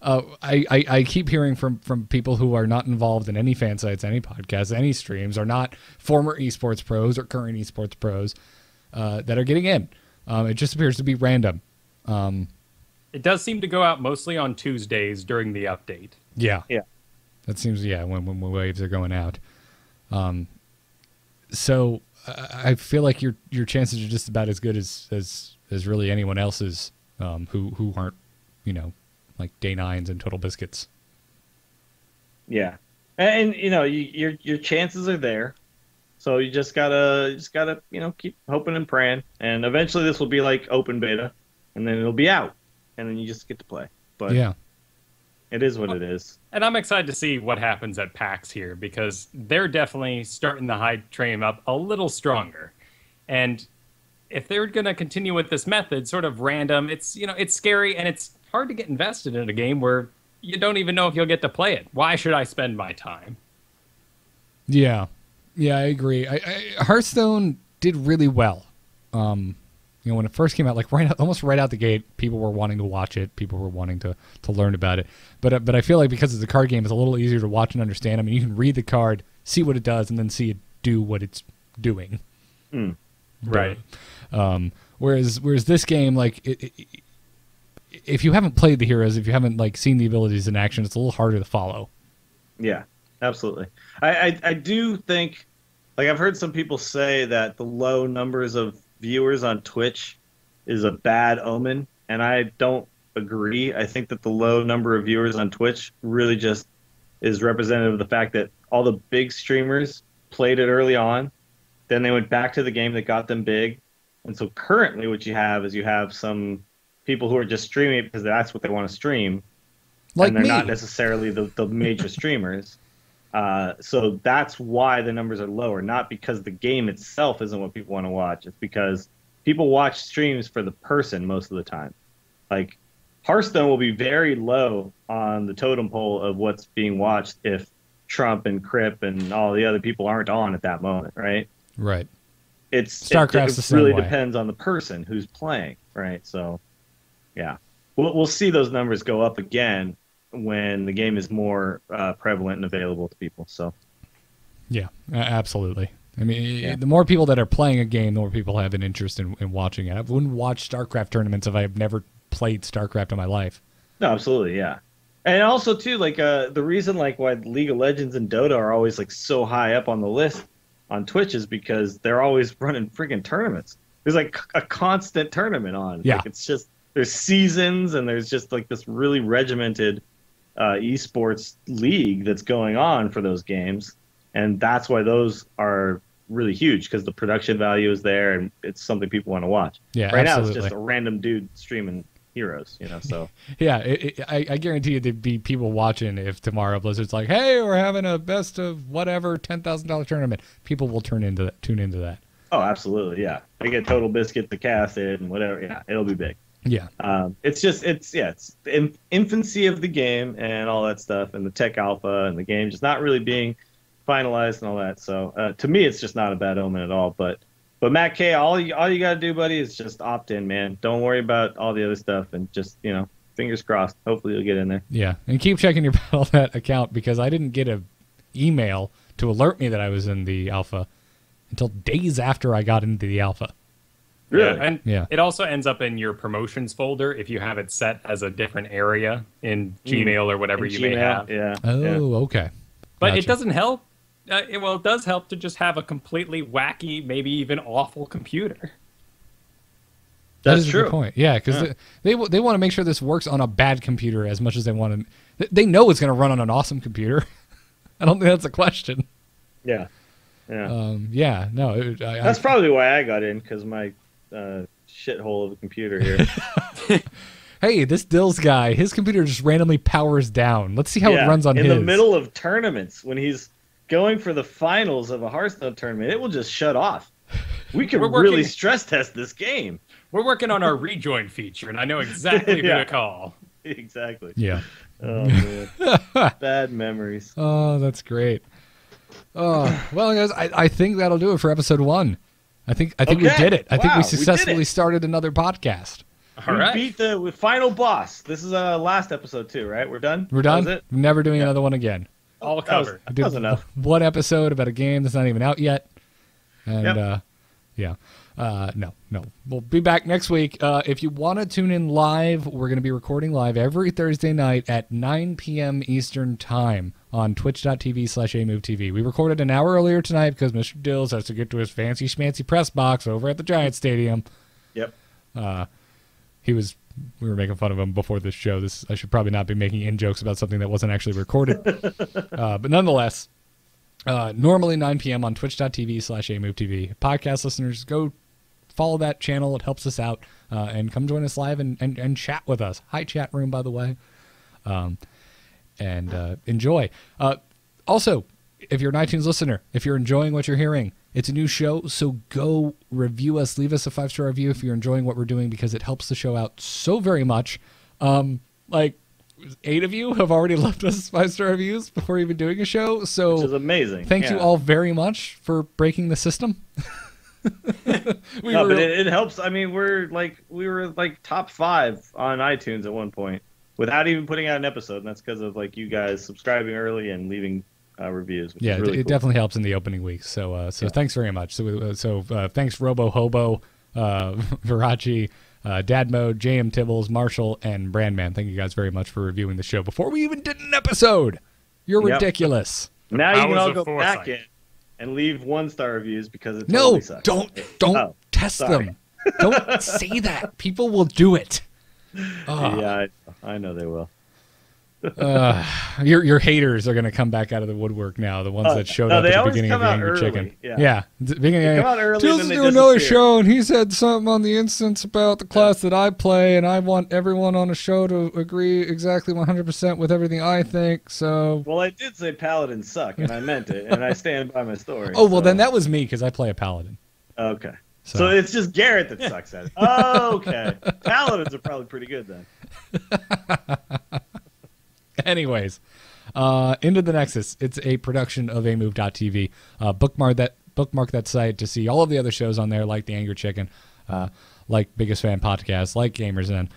I keep hearing from people who are not involved in any fan sites, any podcasts, any streams, are not former esports pros or current esports pros that are getting in. It just appears to be random. It does seem to go out mostly on Tuesdays during the update. Yeah. Yeah. That seems, when waves are going out. So I feel like your chances are just about as good as really anyone else's who aren't, like Day Nines and Total Biscuits. Yeah, and your chances are there, so you just gotta keep hoping and praying, and eventually this will be like open beta, and then it'll be out, and then you just get to play. But yeah, it is what it is. And I'm excited to see what happens at PAX here, because they're definitely starting the hype train up a little stronger. And if they're going to continue with this method, sort of random, it's scary, and it's hard to get invested in a game where you don't even know if you'll get to play it. Why should I spend my time? Yeah, I agree. Hearthstone did really well. When it first came out, like almost right out the gate, people were wanting to watch it. People were wanting to learn about it. But I feel like because it's a card game, it's a little easier to watch and understand. I mean, you can read the card, see what it does, and then see it do what it's doing. Right. Whereas this game, like, if you haven't played the heroes, if you haven't like seen the abilities in action, it's a little harder to follow. Yeah, absolutely. I do think, like, I've heard some people say that the low numbers of viewers on Twitch is a bad omen, and I don't agree. I think that the low number of viewers on Twitch really just is representative of the fact that all the big streamers played it early on, then they went back to the game that got them big, and so currently what you have some people who are just streaming it because that's what they want to stream, like and they're me. not necessarily the major streamers. So that's why the numbers are lower, not because the game itself isn't what people want to watch. It's because people watch streams for the person most of the time. Like, Hearthstone will be very low on the totem pole of what's being watched if Trump and Crip and all the other people aren't on at that moment, right? Right. StarCraft's the same really way. depends on the person who's playing, right? So, yeah, we'll see those numbers go up again when the game is more prevalent and available to people. So, yeah, absolutely. I mean, the more people that are playing a game, the more people have an interest in watching it. I wouldn't watch StarCraft tournaments if I have never played StarCraft in my life. No, absolutely, yeah. And also, too, like, the reason, like, why League of Legends and Dota are always, like, so high up on the list on Twitch is because they're always running freaking tournaments. There's, like, a constant tournament on. Yeah. Like, it's just, there's seasons, and there's just, like, this really regimented esports league that's going on for those games. And that's why those are really huge, because the production value is there, and it's something people want to watch. Yeah, right absolutely. now, it's just a random dude streaming Heroes, so. Yeah, I guarantee you there'd be people watching if tomorrow Blizzard's like, hey, we're having a best of whatever $10,000 tournament. People will tune into that. Oh, absolutely, yeah. They get Total Biscuit, the cast in, and whatever. Yeah, it'll be big. Yeah. It's the infancy of the game and all that stuff, and the tech alpha and the game just not really being finalized and all that. So to me, it's just not a bad omen at all. But Matt K, all you got to do, buddy, is just opt in, man. Don't worry about all the other stuff, and just fingers crossed. Hopefully, you'll get in there. Yeah, and keep checking your Battle.net account, because I didn't get an email to alert me that I was in the alpha until days after I got into the alpha. Really? Yeah, and Yeah. it also ends up in your promotions folder if you have it set as a different area in Gmail or whatever In you may Gmail, have. Yeah. Oh, yeah. okay. But Gotcha. it doesn't help. It does help to just have a completely wacky, maybe even awful computer. That That's is a true. good point. Yeah, because they want to make sure this works on a bad computer as much as they want to. They know it's going to run on an awesome computer. I don't think that's a question. Yeah. Yeah. Yeah, no. That's probably why I got in, because my shithole of a computer here. Hey, this Dills guy, his computer just randomly powers down. Let's see how it runs on in his. the middle of tournaments, when he's going for the finals of a Hearthstone tournament, it will just shut off. We can We're really working- stress test this game. We're working on our rejoin feature, and I know exactly who Yeah. to call. Exactly. Yeah. Oh man, bad memories. Oh, that's great. Oh, well, guys, I think that'll do it for episode 1. I think we Okay. did it. I think Wow, we we did successfully it. started another podcast. All We right. beat the final boss. This is last episode too, right? We're done. We're That done. was it? We're never doing another one again. All That was, covered. that was enough. One episode about a game that's not even out yet. And Yep. yeah. No. We'll be back next week. If you want to tune in live, we're going to be recording live every Thursday night at 9 p.m. Eastern Time on twitch.tv/amovetv. We recorded an hour earlier tonight because Mr. Dills has to get to his fancy schmancy press box over at the Giant Stadium. Yep. We were making fun of him before this show. I should probably not be making in-jokes about something that wasn't actually recorded. But nonetheless, normally 9 p.m. on twitch.tv/amovetv. Podcast listeners, go follow that channel. It helps us out. And come join us live and chat with us. Hi, chat room, by the way. And enjoy. Also, if you're an iTunes listener, if you're enjoying what you're hearing, it's a new show, so go review us. Leave us a 5-star review if you're enjoying what we're doing, because it helps the show out so very much. Like 8 of you have already left us 5-star reviews before even doing a show, so Which is amazing. thank you Yeah. all very much for breaking the system. But it helps. I mean, we were like top 5 on iTunes at one point without even putting out an episode, and that's because of you guys subscribing early and leaving reviews. Which Yeah, is really it cool. definitely helps in the opening weeks. So thanks very much. So thanks Robo Hobo, Virachi, Dad Mode, JM Tibbles, Marshall, and Brandman. Thank you guys very much for reviewing the show before we even did an episode. You're Yep. ridiculous. Now you can Hours all of go foresight. back in and leave 1-star reviews because it No, totally sucks. don't Oh, test sorry. them. Don't say that. People will do it. Yeah, I know they will. Your haters are going to come back out of the woodwork now. The ones that showed no, up they at the always beginning of come the out Angry early, Chicken. yeah. The beginning. They come out early Just and then do they another disappear. show, and he said something on the instance about the class that I play, and I want everyone on the show to agree exactly 100% with everything I think. So, Well, I did say paladins suck, and I meant it, and I stand by my story. oh well, so- then that was me because I play a paladin. Okay. So- So it's just Garrett that sucks at it. Oh, okay. Paladins are probably pretty good then. Anyways, Into the Nexus. It's a production of amove.tv. Bookmark that site to see all of the other shows on there, like The Angry Chicken, like Biggest Fan Podcast, like Gamers In.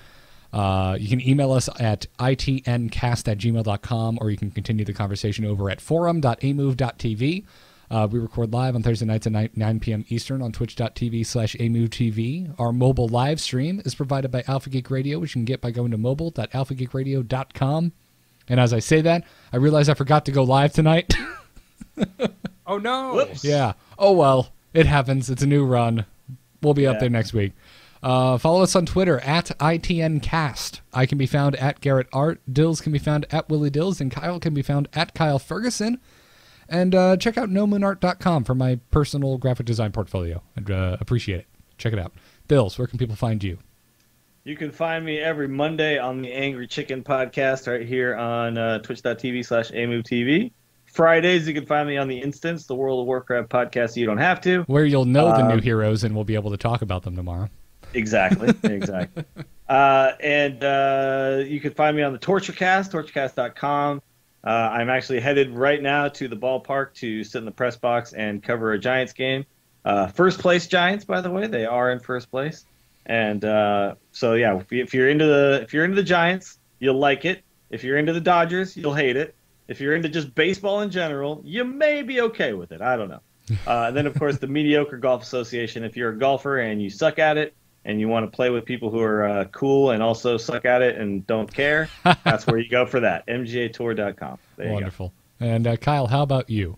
You can email us at itncast@gmail.com, or you can continue the conversation over at forum.amove.tv. We record live on Thursday nights at 9 p.m. Eastern on twitch.tv/amovetv. Our mobile live stream is provided by Alpha Geek Radio, which you can get by going to mobile.alphageekradio.com. And as I say that, I realize I forgot to go live tonight. Oh, no. Whoops. Yeah. Oh, well. It happens. It's a new run. We'll be up Yeah. there next week. Follow us on Twitter at ITNcast. I can be found at Garrett Art. Dills can be found at Willie Dills. And Kyle can be found at Kyle Ferguson. And check out nomoonart.com for my personal graphic design portfolio. I'd appreciate it. Check it out. Dills, where can people find you? You can find me every Monday on the Angry Chicken podcast right here on twitch.tv/amovetv. Fridays, you can find me on the Instance, the World of Warcraft podcast, so you don't have to. Where you'll know the new heroes and we'll be able to talk about them tomorrow. Exactly. And you can find me on the TortureCast, torturecast.com. I'm actually headed right now to the ballpark to sit in the press box and cover a Giants game. First place Giants, by the way, they are in first place. And so yeah, if you're into the Giants, you'll like it. If you're into the Dodgers, you'll hate it. If you're into just baseball in general, you may be okay with it. I don't know. And then, of course, the Mediocre Golf Association. If you're a golfer and you suck at it and you want to play with people who are cool and also suck at it and don't care, that's where you go for that. MGAtour.com. There Wonderful. You go. And Kyle, how about you?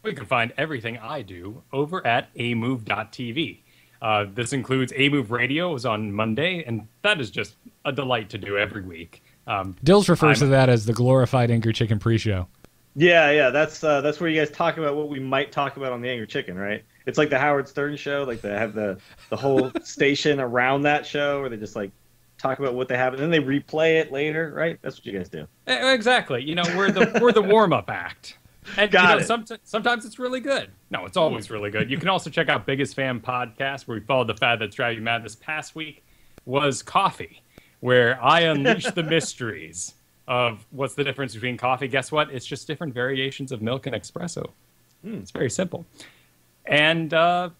You can find everything I do over at amove.tv. This includes A-Move Radio is on Monday, and that is just a delight to do every week. Dills refers to that as the glorified Angry Chicken pre-show. Yeah, that's where you guys talk about what we might talk about on the Angry Chicken, right? It's like the Howard Stern show, like they have the whole station around that show where they just like talk about what they have, and then they replay it later, right? That's what you guys do. Exactly. We're the warm-up act. And sometimes it's really good. No, it's always really good. You can also check out Biggest Fan Podcast, where we followed the fad that's driving you mad. This past week was coffee, where I unleashed the mysteries of what's the difference between coffee. Guess what? It's just different variations of milk and espresso. It's very simple. And other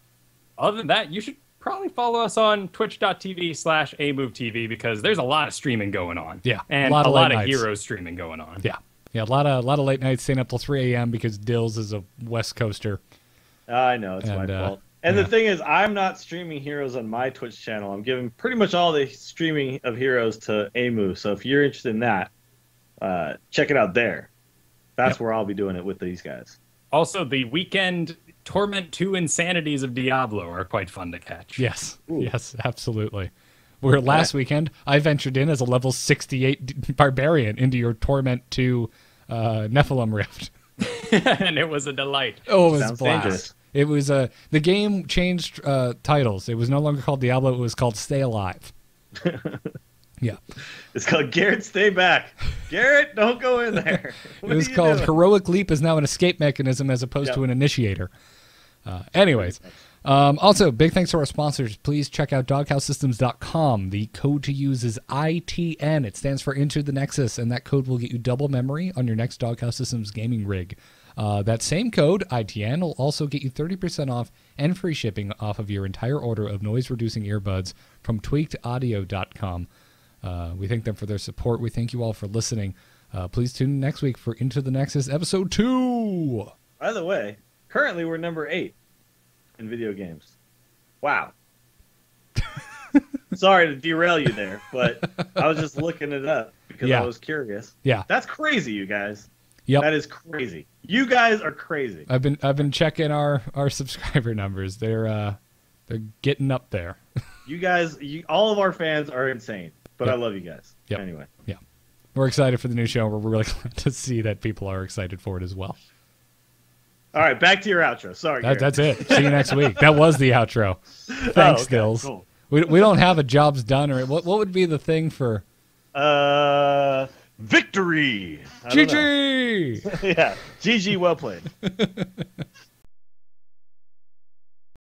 than that, you should probably follow us on twitch.tv/AMoveTV because there's a lot of streaming going on. Yeah. And a lot of Heroes streaming going on. Yeah. Yeah, a lot of late nights staying up till 3 a.m. because Dills is a West Coaster. I know, it's my fault. And the thing is, I'm not streaming Heroes on my Twitch channel. I'm giving pretty much all the streaming of Heroes to A-Move. So if you're interested in that, check it out there. That's where I'll be doing it with these guys. Also, the weekend Torment 2 Insanities of Diablo are quite fun to catch. Yes. Ooh. Yes, absolutely. Where last weekend, I ventured in as a level 68 barbarian into your Torment 2 Nephilim Rift. And it was a delight. Oh, it was a blast. Dangerous. It was the game changed titles. It was no longer called Diablo. It was called Stay Alive. Yeah. It's called Garrett, Stay Back. Garrett, don't go in there. It was called Heroic Leap is now an escape mechanism as opposed to an initiator. Anyways. Also, big thanks to our sponsors. Please check out doghousesystems.com. The code to use is ITN. It stands for Into the Nexus, and that code will get you double memory on your next Doghouse Systems gaming rig. That same code, ITN, will also get you 30% off and free shipping off of your entire order of noise-reducing earbuds from tweakedaudio.com. We thank them for their support. We thank you all for listening. Please tune in next week for Into the Nexus Episode 2. By the way, currently we're number 8. In video games. Wow. Sorry to derail you there, but I was just looking it up because I was curious. Yeah. That's crazy, you guys. Yep. That is crazy. You guys are crazy. I've been checking our subscriber numbers. They're getting up there. You guys, all of our fans are insane, but I love you guys. Yep. Anyway. Yeah. We're excited for the new show. We're really glad to see that people are excited for it as well. All right, back to your outro. Sorry, that's it. See you next week. That was the outro. Thanks, Dills. Cool. We don't have a jobs done, or what would be the thing for? Victory. GG. Yeah, GG. Well played.